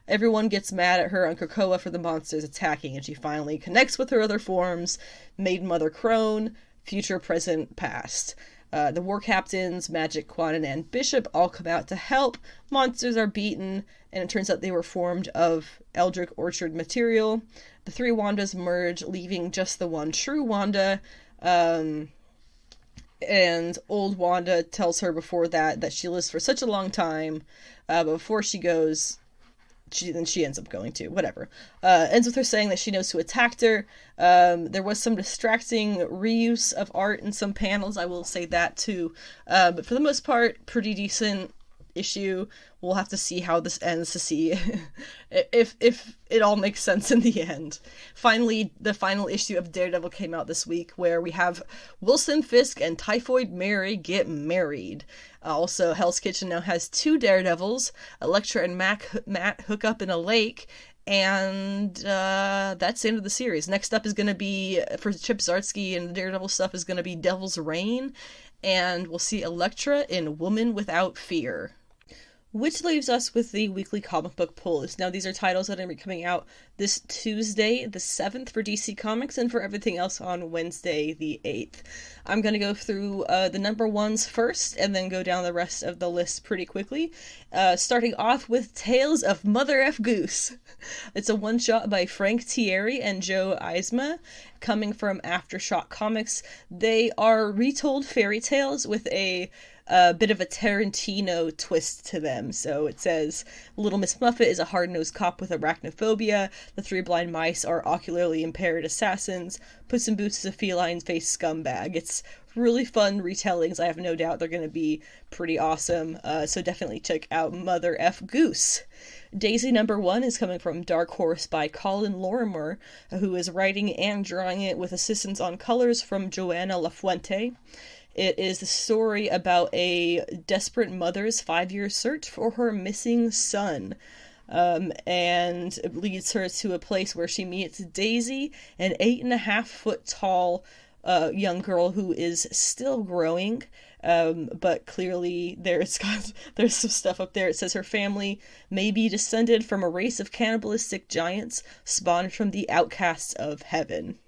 Everyone gets mad at her on Krakoa for the monsters attacking, and she finally connects with her other forms, Maiden Mother Crone, future, present, past. The war captains, Magic, Quanon, and Bishop all come out to help. Monsters are beaten, and it turns out they were formed of Eldritch Orchard material. The three Wandas merge, leaving just the one true Wanda. And old Wanda tells her before that she lives for such a long time, but before she goes, she ends up going to, whatever. Ends with her saying that she knows who attacked her. There was some distracting reuse of art in some panels, I will say that too. But for the most part, pretty decent issue. We'll have to see how this ends to see if it all makes sense in the end. Finally, the final issue of Daredevil came out this week, where we have Wilson Fisk and Typhoid Mary get married. Also, Hell's Kitchen now has two Daredevils. Elektra and Matt hook up in a lake, and that's the end of the series. Next up is going to be, for Chip Zdarsky and the Daredevil stuff, is going to be Devil's Reign, and we'll see Elektra in Woman Without Fear. Which leaves us with the weekly comic book pulls. Now, these are titles that are going to be coming out this Tuesday, the 7th for DC Comics, and for everything else on Wednesday, the 8th. I'm going to go through the number ones first, and then go down the rest of the list pretty quickly. Starting off with Tales of Mother F. Goose. It's a one-shot by Frank Thierry and Joe Eisma, coming from Aftershock Comics. They are retold fairy tales with a bit of a Tarantino twist to them. So it says, Little Miss Muffet is a hard-nosed cop with arachnophobia. The three blind mice are ocularly impaired assassins. Puss in Boots is a feline-faced scumbag. It's really fun retellings. I have no doubt they're going to be pretty awesome. So definitely check out Mother F. Goose. Daisy number 1 is coming from Dark Horse by Colin Lorimer, who is writing and drawing it with assistance on colors from Joanna Lafuente. It is the story about a desperate mother's 5-year search for her missing son. And it leads her to a place where she meets Daisy, an 8.5-foot tall young girl who is still growing. But clearly there's some stuff up there. It says her family may be descended from a race of cannibalistic giants spawned from the outcasts of heaven.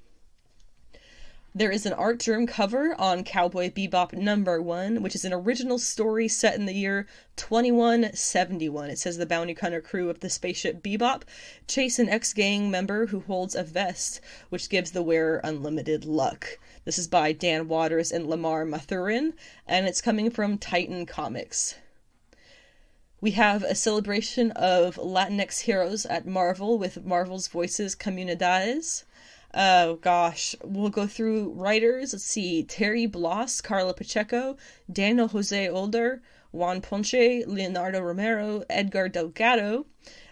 There is an art germ cover on Cowboy Bebop number 1, which is an original story set in the year 2171. It says the bounty hunter crew of the spaceship Bebop chase an ex-gang member who holds a vest, which gives the wearer unlimited luck. This is by Dan Waters and Lamar Mathurin, and it's coming from Titan Comics. We have a celebration of Latinx heroes at Marvel with Marvel's Voices Comunidades. Oh gosh, we'll go through writers. Let's see, Terry Bloss, Carla Pacheco, Daniel Jose Older, Juan Ponce, Leonardo Romero, Edgar Delgado,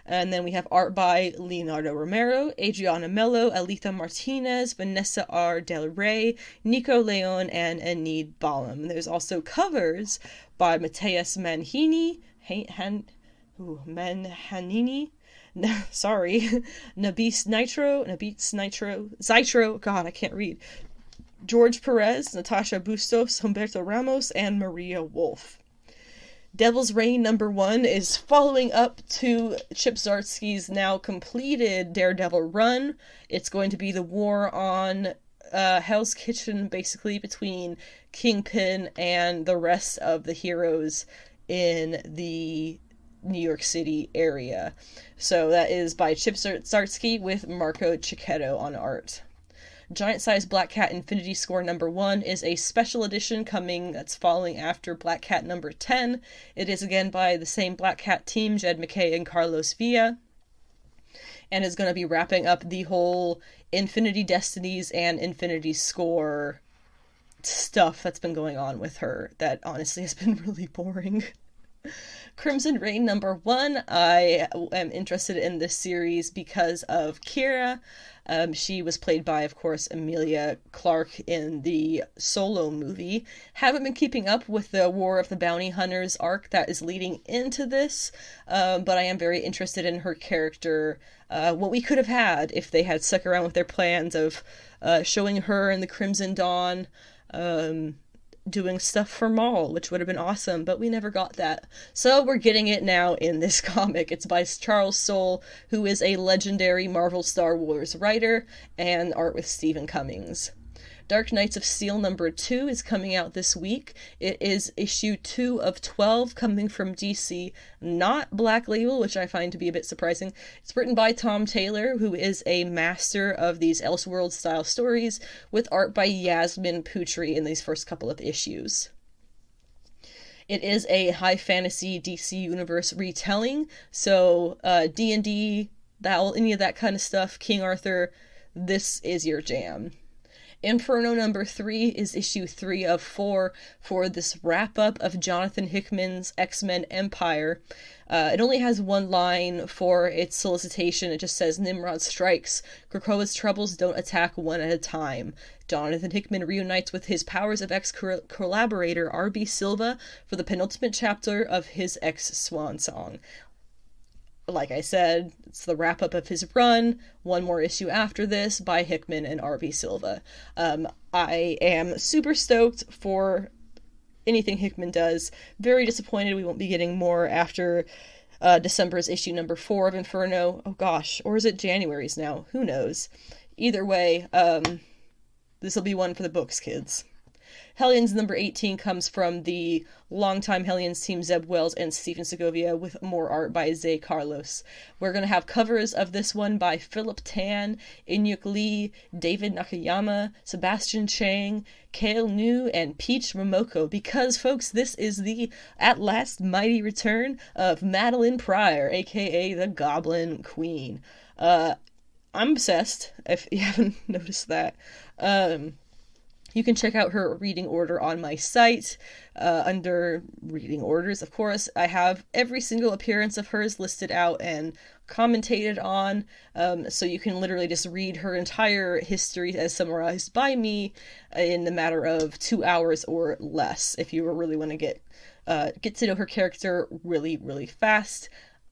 and then we have art by Leonardo Romero, Adriana Mello, Alita Martinez, Vanessa R. Del Rey, Nico Leon, and Enid Balam. There's also covers by Mateus Manhanini, Nabis Nitro, God, I can't read. George Perez, Natasha Bustos, Humberto Ramos, and Maria Wolf. Devil's Reign number 1 is following up to Chip Zdarsky's now completed Daredevil run. It's going to be the war on Hell's Kitchen, basically, between Kingpin and the rest of the heroes in the New York City area. So that is by Chip Zdarsky with Marco Cicchetto on art. Giant Size Black Cat Infinity Score number 1 is a special edition that's following after Black Cat number 10. It is again by the same Black Cat team, Jed McKay and Carlos Villa, and is going to be wrapping up the whole Infinity Destinies and Infinity Score stuff that's been going on with her that honestly has been really boring. Crimson Reign number 1, I am interested in this series because of Kira. She was played by, of course, Emilia Clarke in the Solo movie. Haven't been keeping up with the War of the Bounty Hunters arc that is leading into this, but I am very interested in her character. What we could have had if they had stuck around with their plans of showing her in the Crimson Dawn doing stuff for Maul, which would have been awesome, but we never got that. So we're getting it now in this comic. It's by Charles Soule, who is a legendary Marvel Star Wars writer, and art with Stephen Cummings. Dark Knights of Steel #2 is coming out this week. It is issue 2 of 12 coming from DC, not Black Label, which I find to be a bit surprising. It's written by Tom Taylor, who is a master of these Elseworld-style stories, with art by Yasmin Putri in these first couple of issues. It is a high fantasy DC universe retelling, so D&D, any of that kind of stuff, King Arthur, this is your jam. Inferno #3 is issue 3 of 4 for this wrap-up of Jonathan Hickman's X-Men Empire. It only has one line for its solicitation. It just says, Nimrod strikes. Krakoa's troubles don't attack one at a time. Jonathan Hickman reunites with his Powers of X collaborator R.B. Silva for the penultimate chapter of his X Swan Song. Like I said, it's the wrap-up of his run. One more issue after this by Hickman and R.B. Silva. I am super stoked for anything Hickman does. Very disappointed we won't be getting more after December's issue #4 of Inferno. Oh gosh, or is it January's now? Who knows? Either way, this will be one for the books, kids. Hellions #18 comes from the longtime Hellions team Zeb Wells and Stephen Segovia, with more art by Zay Carlos. We're going to have covers of this one by Philip Tan, Inyuk Lee, David Nakayama, Sebastian Chang, Kale New, and Peach Momoko, because, folks, this is the at last mighty return of Madelyne Pryor, aka the Goblin Queen. I'm obsessed, if you haven't noticed that. You can check out her reading order on my site, under reading orders, of course. I have every single appearance of hers listed out and commentated on, so you can literally just read her entire history as summarized by me in the matter of 2 hours or less, if you really want to get to know her character really, really fast.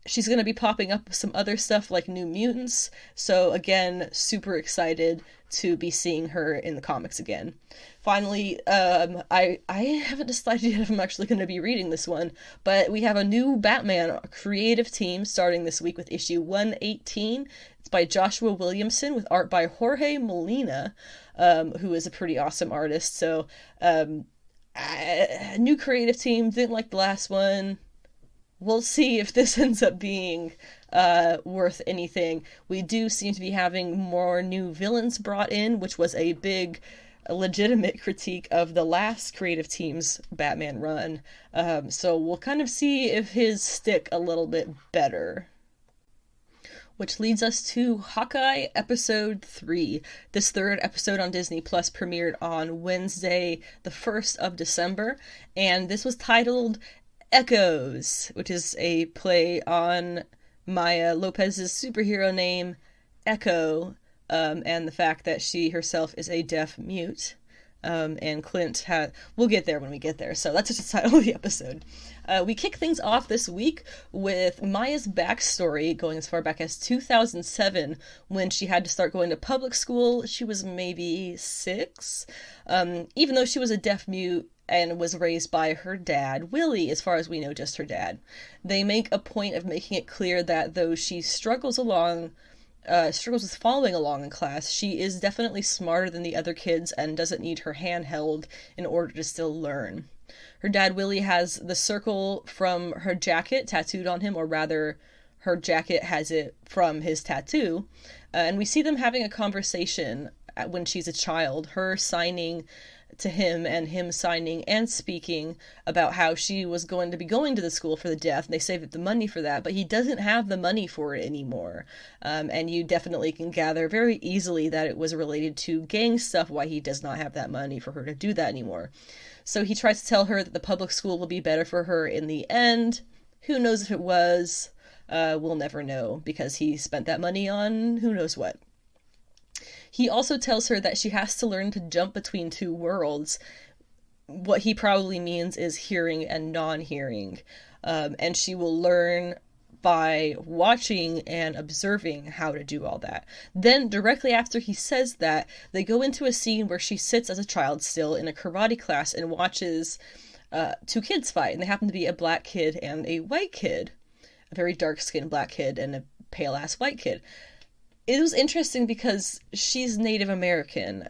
She's going to be popping up with some other stuff like New Mutants, so again, super excited to be seeing her in the comics again. Finally, I haven't decided yet if I'm actually going to be reading this one, but we have a new Batman creative team starting this week with issue 118. It's by Joshua Williamson with art by Jorge Molina, who is a pretty awesome artist. So, new creative team, didn't like the last one. We'll see if this ends up being worth anything. We do seem to be having more new villains brought in, which was a big, legitimate critique of the last creative team's Batman run. So we'll kind of see if his stick a little bit better. Which leads us to Hawkeye episode 3. This third episode on Disney Plus premiered on Wednesday, the 1st of December, and this was titled Echoes, which is a play on Maya Lopez's superhero name, Echo, and the fact that she herself is a deaf mute. And Clint we'll get there when we get there, so that's just the title of the episode. We kick things off this week with Maya's backstory, going as far back as 2007, when she had to start going to public school. She was maybe 6, even though she was a deaf mute, and was raised by her dad, Willie, as far as we know, just her dad. They make a point of making it clear that though she struggles with following along in class, she is definitely smarter than the other kids and doesn't need her hand held in order to still learn. Her dad, Willie, has the circle from her jacket tattooed on him, or rather, her jacket has it from his tattoo, and we see them having a conversation when she's a child, her signing to him and him signing and speaking about how she was going to be going to the school for the deaf. They saved the money for that, but he doesn't have the money for it anymore. And you definitely can gather very easily that it was related to gang stuff, why he does not have that money for her to do that anymore. So he tries to tell her that the public school will be better for her in the end. Who knows if it was? We'll never know, because he spent that money on who knows what. He also tells her that she has to learn to jump between two worlds. What he probably means is hearing and non-hearing. And she will learn by watching and observing how to do all that. Then, directly after he says that, they go into a scene where she sits as a child still in a karate class and watches two kids fight, and they happen to be a black kid and a white kid. A very dark-skinned black kid and a pale-ass white kid. It was interesting because she's Native American.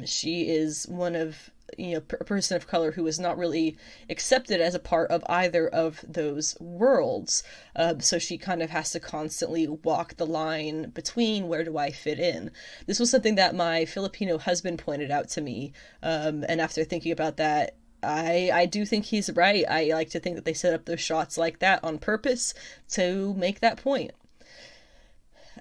She is one of, a person of color who is not really accepted as a part of either of those worlds. So she kind of has to constantly walk the line between where do I fit in. This was something that my Filipino husband pointed out to me. And after thinking about that, I do think he's right. I like to think that they set up those shots like that on purpose to make that point.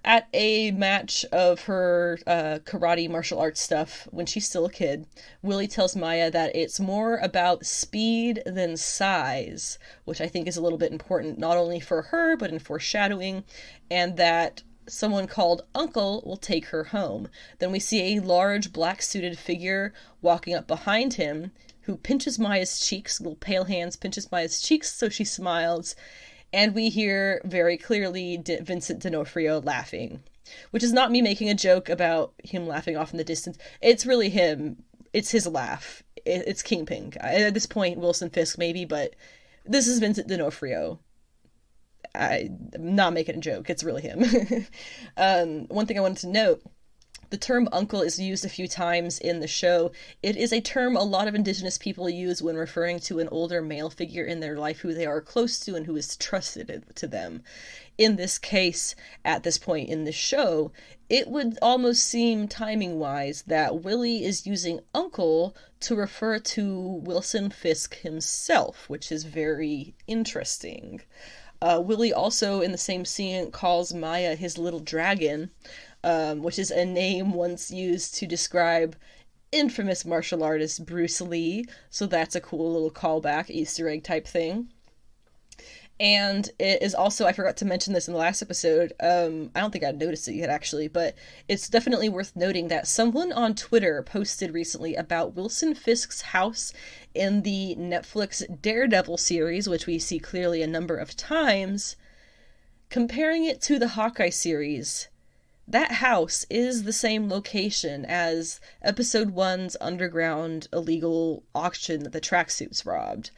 At a match of her karate martial arts stuff when she's still a kid, Willie tells Maya that it's more about speed than size, which I think is a little bit important, not only for her, but in foreshadowing, and that someone called Uncle will take her home. Then we see a large black-suited figure walking up behind him, who pinches Maya's cheeks, little pale hands pinches Maya's cheeks so she smiles, and we hear very clearly Vincent D'Onofrio laughing, which is not me making a joke about him laughing off in the distance. It's really him. It's his laugh. It's Kingpin. At this point, Wilson Fisk maybe, but this is Vincent D'Onofrio. I'm not making a joke. It's really him. One thing I wanted to note, the term uncle is used a few times in the show. It is a term a lot of Indigenous people use when referring to an older male figure in their life who they are close to and who is trusted to them. In this case, at this point in the show, it would almost seem timing-wise that Willie is using uncle to refer to Wilson Fisk himself, which is very interesting. Willie also, in the same scene, calls Maya his little dragon, which is a name once used to describe infamous martial artist Bruce Lee, so that's a cool little callback, Easter egg type thing. And it is also, I forgot to mention this in the last episode, I don't think I noticed it yet actually, but it's definitely worth noting that someone on Twitter posted recently about Wilson Fisk's house in the Netflix Daredevil series, which we see clearly a number of times, comparing it to the Hawkeye series. That house is the same location as Episode 1's underground illegal auction that the tracksuits robbed.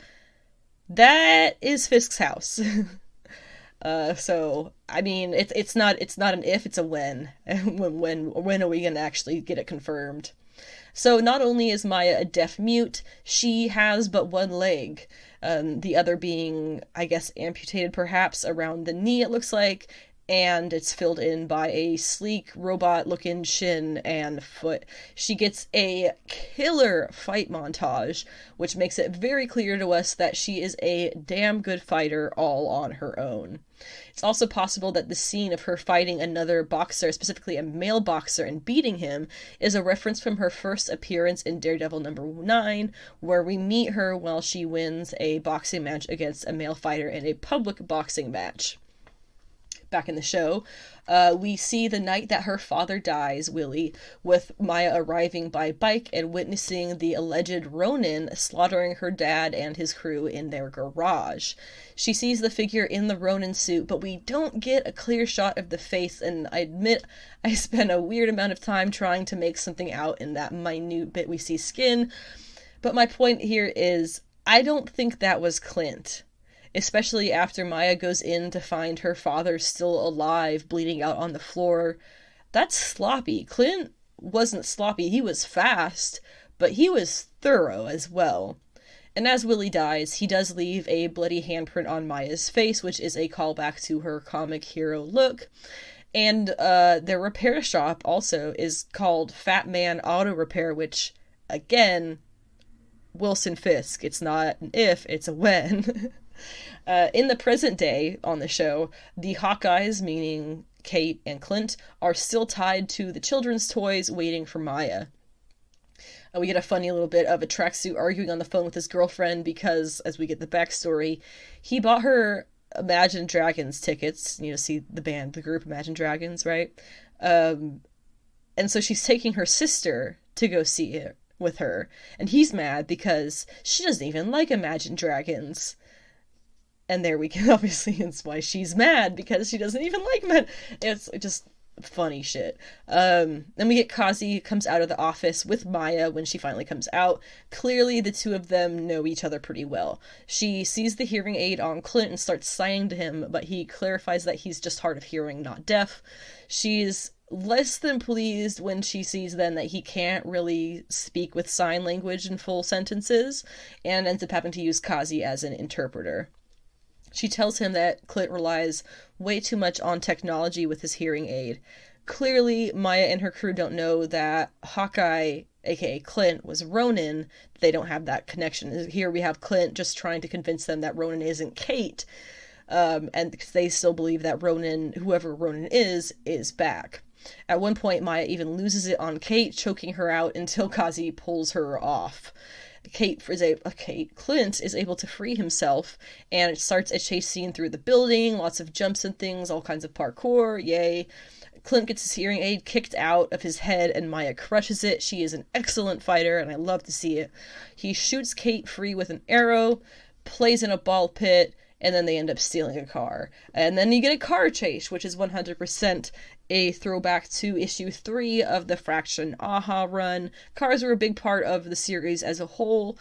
That is Fisk's house. So, I mean, it's not an if, it's a when. When are we going to actually get it confirmed? So not only is Maya a deaf mute, she has but one leg. The other being, I guess, amputated perhaps around the knee, it looks like. And it's filled in by a sleek robot-looking shin and foot. She gets a killer fight montage, which makes it very clear to us that she is a damn good fighter all on her own. It's also possible that the scene of her fighting another boxer, specifically a male boxer, and beating him, is a reference from her first appearance in Daredevil number 9, where we meet her while she wins a boxing match against a male fighter in a public boxing match. Back in the show, we see the night that her father dies, Willie, with Maya arriving by bike and witnessing the alleged Ronin slaughtering her dad and his crew in their garage. She sees the figure in the Ronin suit, but we don't get a clear shot of the face, and I admit I spent a weird amount of time trying to make something out in that minute bit we see skin. But my point here is, I don't think that was Clint. Especially after Maya goes in to find her father still alive, bleeding out on the floor. That's sloppy. Clint wasn't sloppy. He was fast, but he was thorough as well. And as Willie dies, he does leave a bloody handprint on Maya's face, which is a callback to her comic hero look. And their repair shop also is called Fat Man Auto Repair, which, again, Wilson Fisk. It's not an if, it's a when. In the present day on the show, the Hawkeyes, meaning Kate and Clint, are still tied to the children's toys waiting for Maya. We get a funny little bit of a tracksuit arguing on the phone with his girlfriend because, as we get the backstory, he bought her Imagine Dragons tickets, see the band, the group Imagine Dragons, right? And so she's taking her sister to go see it with her, and he's mad because she doesn't even like Imagine Dragons. And there we can, obviously, it's why she's mad, because she doesn't even like men. It's just funny shit. Then we get Kazi comes out of the office with Maya when she finally comes out. Clearly, the two of them know each other pretty well. She sees the hearing aid on Clint and starts signing to him, but he clarifies that he's just hard of hearing, not deaf. She's less than pleased when she sees then that he can't really speak with sign language in full sentences, and ends up having to use Kazi as an interpreter. She tells him that Clint relies way too much on technology with his hearing aid. Clearly, Maya and her crew don't know that Hawkeye, aka Clint, was Ronin. They don't have that connection. Here we have Clint just trying to convince them that Ronin isn't Kate, and because they still believe that Ronin, whoever Ronin is back. At one point, Maya even loses it on Kate, choking her out until Kazi pulls her off. Clint is able to free himself, and it starts a chase scene through the building, lots of jumps and things, all kinds of parkour, yay. Clint gets his hearing aid kicked out of his head, and Maya crushes it. She is an excellent fighter, and I love to see it. He shoots Kate free with an arrow, plays in a ball pit, and then they end up stealing a car. And then you get a car chase, which is 100% a throwback to issue 3 of the Fraction AHA run. Cars were a big part of the series as a whole,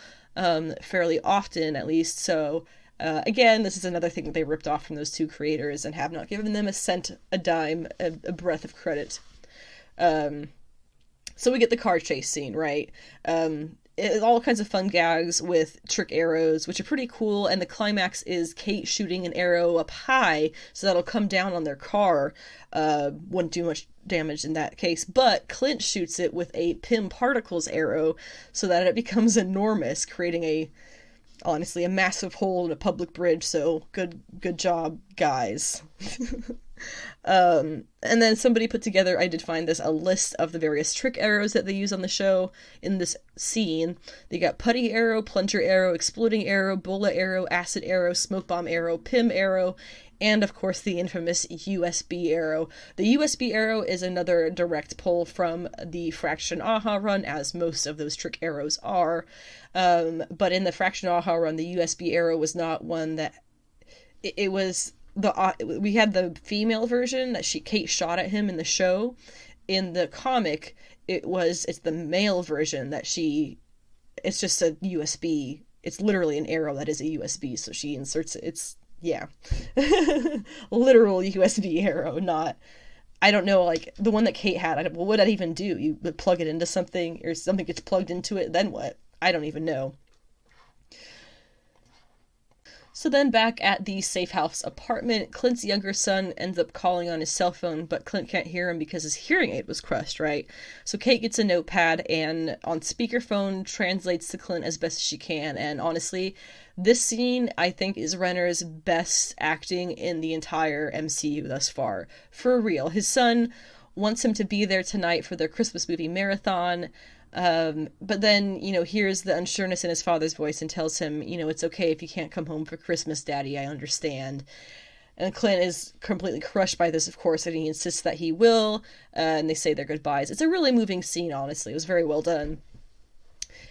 fairly often at least, so again, this is another thing that they ripped off from those two creators and have not given them a cent, a dime, a breath of credit. So we get the car chase scene, right? All kinds of fun gags with trick arrows, which are pretty cool, and the climax is Kate shooting an arrow up high, so that'll come down on their car. Wouldn't do much damage in that case, but Clint shoots it with a Pym Particles arrow, so that it becomes enormous, creating honestly, a massive hole in a public bridge, so good job, guys. And then somebody put together, I did find this, a list of the various trick arrows that they use on the show in this scene. They got putty arrow, plunger arrow, exploding arrow, bullet arrow, acid arrow, smoke bomb arrow, Pym arrow, and of course the infamous USB arrow. The USB arrow is another direct pull from the Fraction AHA run, as most of those trick arrows are. But in the Fraction AHA run, the USB arrow was not one that... It was... we had the female version that Kate shot at him in the show. In the comic, it's the male version that it's just a USB. It's literally an arrow that is a USB, so she inserts it. Yeah. Literal USB arrow, not... I don't know, like, the one that Kate had, what would that even do? You would plug it into something, or something gets plugged into it, then what? I don't even know. So then back at the safe house apartment, Clint's younger son ends up calling on his cell phone, but Clint can't hear him because his hearing aid was crushed, right? So Kate gets a notepad and on speakerphone translates to Clint as best as she can, and honestly, this scene, I think, is Renner's best acting in the entire MCU thus far. For real. His son wants him to be there tonight for their Christmas movie marathon, but then, hears the unsureness in his father's voice and tells him, it's okay if you can't come home for Christmas, Daddy, I understand. And Clint is completely crushed by this, of course, and he insists that he will, and they say their goodbyes. It's a really moving scene, honestly. It was very well done.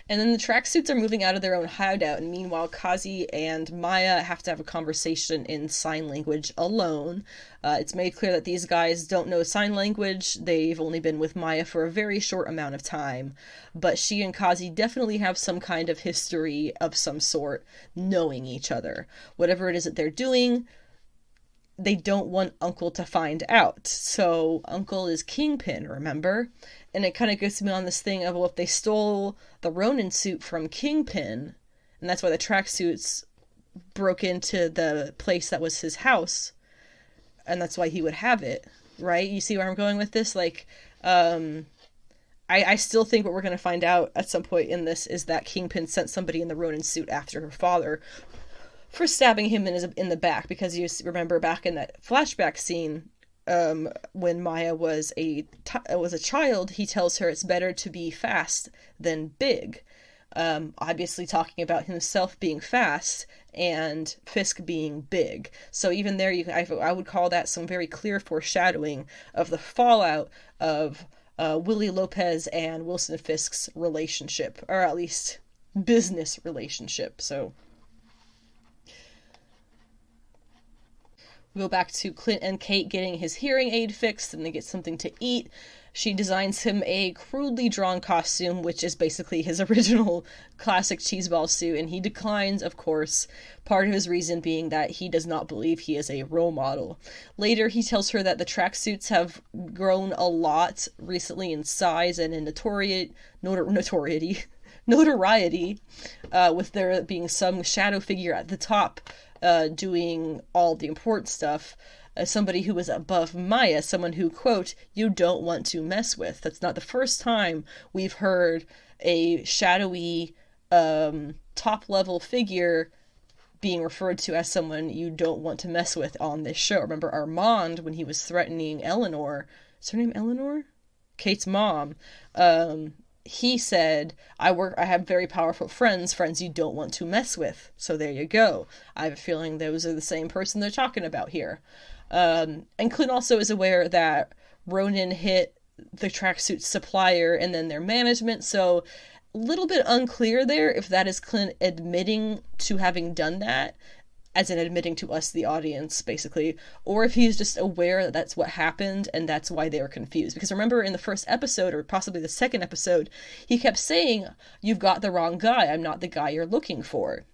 And then the tracksuits are moving out of their own hideout, and meanwhile, Kazi and Maya have to have a conversation in sign language alone. It's made clear that these guys don't know sign language. They've only been with Maya for a very short amount of time. But she and Kazi definitely have some kind of history of some sort, knowing each other. Whatever it is that they're doing, they don't want Uncle to find out. So Uncle is Kingpin, remember? And it kind of goes me on this thing of, well, if they stole the Ronin suit from Kingpin, and that's why the tracksuits broke into the place that was his house, and that's why he would have it, right? You see where I'm going with this? Like, I still think what we're going to find out at some point in this is that Kingpin sent somebody in the Ronin suit after her father for stabbing him in the back, because you remember back in that flashback scene, when Maya was a child, he tells her it's better to be fast than big. Obviously talking about himself being fast and Fisk being big. So even there, I would call that some very clear foreshadowing of the fallout of Willie Lopez and Wilson Fisk's relationship, or at least business relationship. So We go back to Clint and Kate getting his hearing aid fixed, and they get something to eat. She designs him a crudely drawn costume, which is basically his original classic cheeseball suit, and he declines, of course, part of his reason being that he does not believe he is a role model. Later, he tells her that the tracksuits have grown a lot recently in size and in notoriety, with there being some shadow figure at the top doing all the important stuff. Somebody who was above Maya, someone who, quote, you don't want to mess with. That's not the first time we've heard a shadowy top-level figure being referred to as someone you don't want to mess with on this show. Remember Armand, when he was threatening Eleanor, is her name Eleanor? Kate's mom. He said, I have very powerful friends you don't want to mess with. So there you go. I have a feeling those are the same person they're talking about here. And Clint also is aware that Ronan hit the tracksuit supplier and then their management, so a little bit unclear there if that is Clint admitting to having done that, as in admitting to us, the audience, basically, or if he's just aware that that's what happened and that's why they were confused. Because remember in the first episode, or possibly the second episode, he kept saying, you've got the wrong guy, I'm not the guy you're looking for.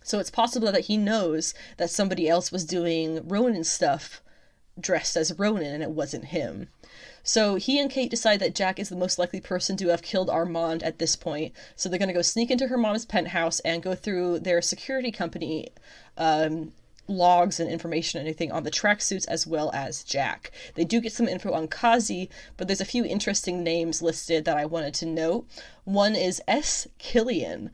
So it's possible that he knows that somebody else was doing Ronan stuff dressed as Ronan and it wasn't him. So he and Kate decide that Jack is the most likely person to have killed Armand at this point. So they're going to go sneak into her mom's penthouse and go through their security company logs and information and anything on the tracksuits as well as Jack. They do get some info on Kazi, but there's a few interesting names listed that I wanted to note. One is S. Killian,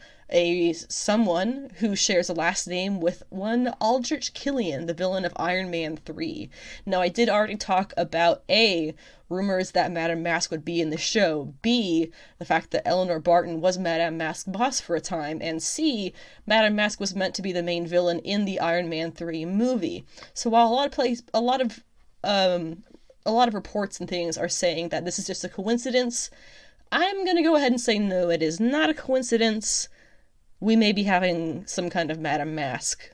someone who shares a last name with one Aldrich Killian, the villain of Iron Man 3. Now, I did already talk about A, rumors that Madame Mask would be in the show, B, the fact that Eleanor Barton was Madame Mask's boss for a time, and C, Madame Mask was meant to be the main villain in the Iron Man 3 movie. So while a lot of reports and things are saying that this is just a coincidence, I'm going to go ahead and say no, it is not a coincidence. We may be having some kind of Madame Mask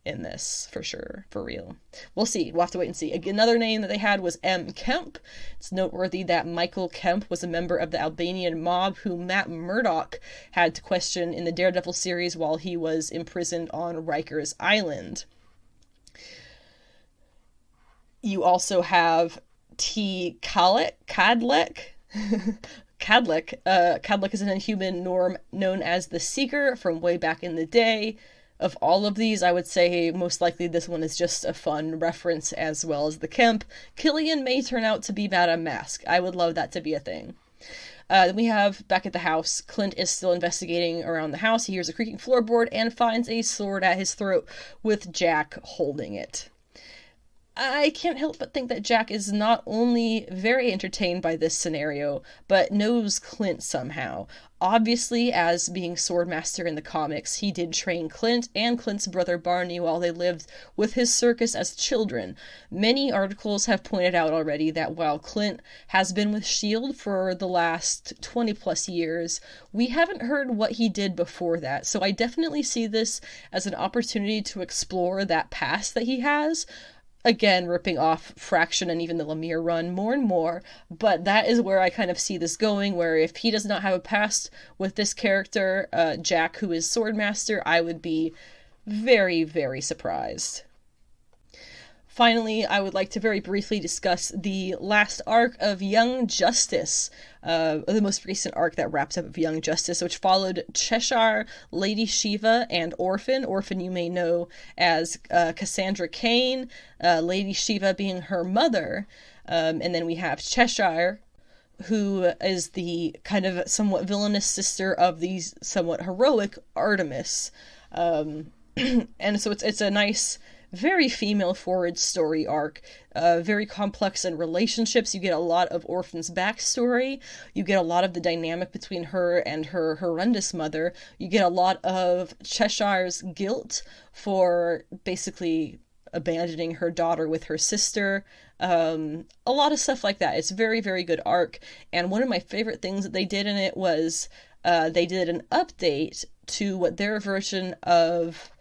in this, for sure, for real. We'll see. We'll have to wait and see. Another name that they had was M. Kemp. It's noteworthy that Michael Kemp was a member of the Albanian mob who Matt Murdock had to question in the Daredevil series while he was imprisoned on Rikers Island. You also have T. Cadlec. Cadlec is an Inhuman norm known as the Seeker from way back in the day. Of all of these, I would say most likely this one is just a fun reference as well as the Kemp. Killian may turn out to be Madame Mask. I would love that to be a thing. Then we have, back at the house, Clint is still investigating around the house. He hears a creaking floorboard and finds a sword at his throat with Jack holding it. I can't help but think that Jack is not only very entertained by this scenario, but knows Clint somehow. Obviously, as being Swordmaster in the comics, he did train Clint and Clint's brother Barney while they lived with his circus as children. Many articles have pointed out already that while Clint has been with S.H.I.E.L.D. for the last 20 plus years, we haven't heard what he did before that. So I definitely see this as an opportunity to explore that past that he has. Again, ripping off Fraction and even the Lemire run more and more, but that is where I kind of see this going, where if he does not have a past with this character, Jack, who is Swordmaster, I would be very, very surprised. Finally, I would like to very briefly discuss the last arc of Young Justice, the most recent arc that wraps up Young Justice, which followed Cheshire, Lady Shiva, and Orphan. Orphan you may know as Cassandra Cain, Lady Shiva being her mother, and then we have Cheshire, who is the kind of somewhat villainous sister of the somewhat heroic Artemis. And so it's a nice, very female-forward story arc, very complex in relationships. You get a lot of Orphan's backstory. You get a lot of the dynamic between her and her horrendous mother. You get a lot of Cheshire's guilt for basically abandoning her daughter with her sister. A lot of stuff like that. It's a very, very good arc. And one of my favorite things that they did in it was they did an update to what their version of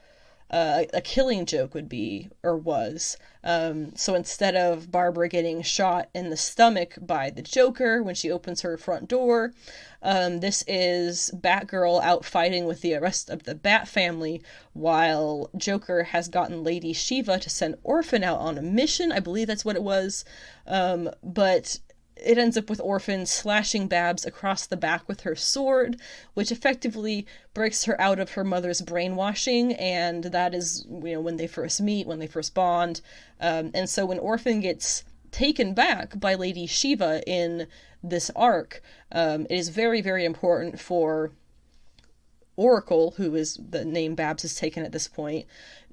a killing joke would be, or was. So instead of Barbara getting shot in the stomach by the Joker when she opens her front door, this is Batgirl out fighting with the rest of the Bat family while Joker has gotten Lady Shiva to send Orphan out on a mission. I believe that's what it was. But it ends up with Orphan slashing Babs across the back with her sword, which effectively breaks her out of her mother's brainwashing, and that is, when they first meet, when they first bond. And so when Orphan gets taken back by Lady Shiva in this arc, it is very, very important for Oracle, who is the name Babs has taken at this point,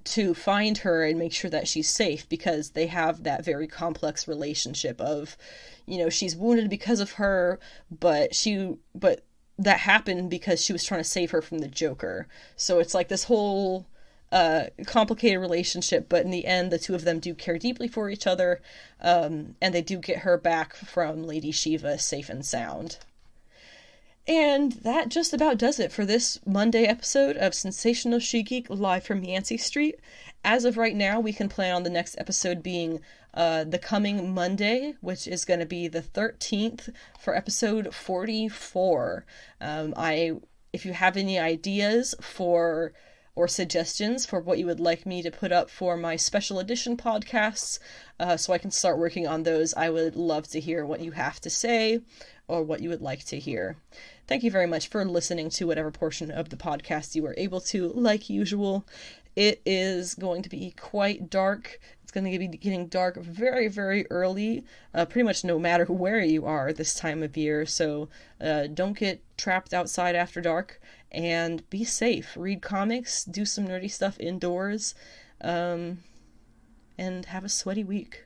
to find her and make sure that she's safe, because they have that very complex relationship of, she's wounded because of her, but that happened because she was trying to save her from the Joker. So it's like this whole complicated relationship, but in the end, the two of them do care deeply for each other, and they do get her back from Lady Shiva safe and sound. And that just about does it for this Monday episode of Sensational She-Geek live from Yancey Street. As of right now, we can plan on the next episode being the coming Monday, which is going to be the 13th for episode 44. If you have any ideas or suggestions for what you would like me to put up for my special edition podcasts, so I can start working on those, I would love to hear what you have to say or what you would like to hear. Thank you very much for listening to whatever portion of the podcast you were able to, like usual. It is going to be quite dark. It's going to be getting dark very, very early, pretty much no matter where you are this time of year. So don't get trapped outside after dark, and be safe. Read comics, do some nerdy stuff indoors, and have a sweaty week.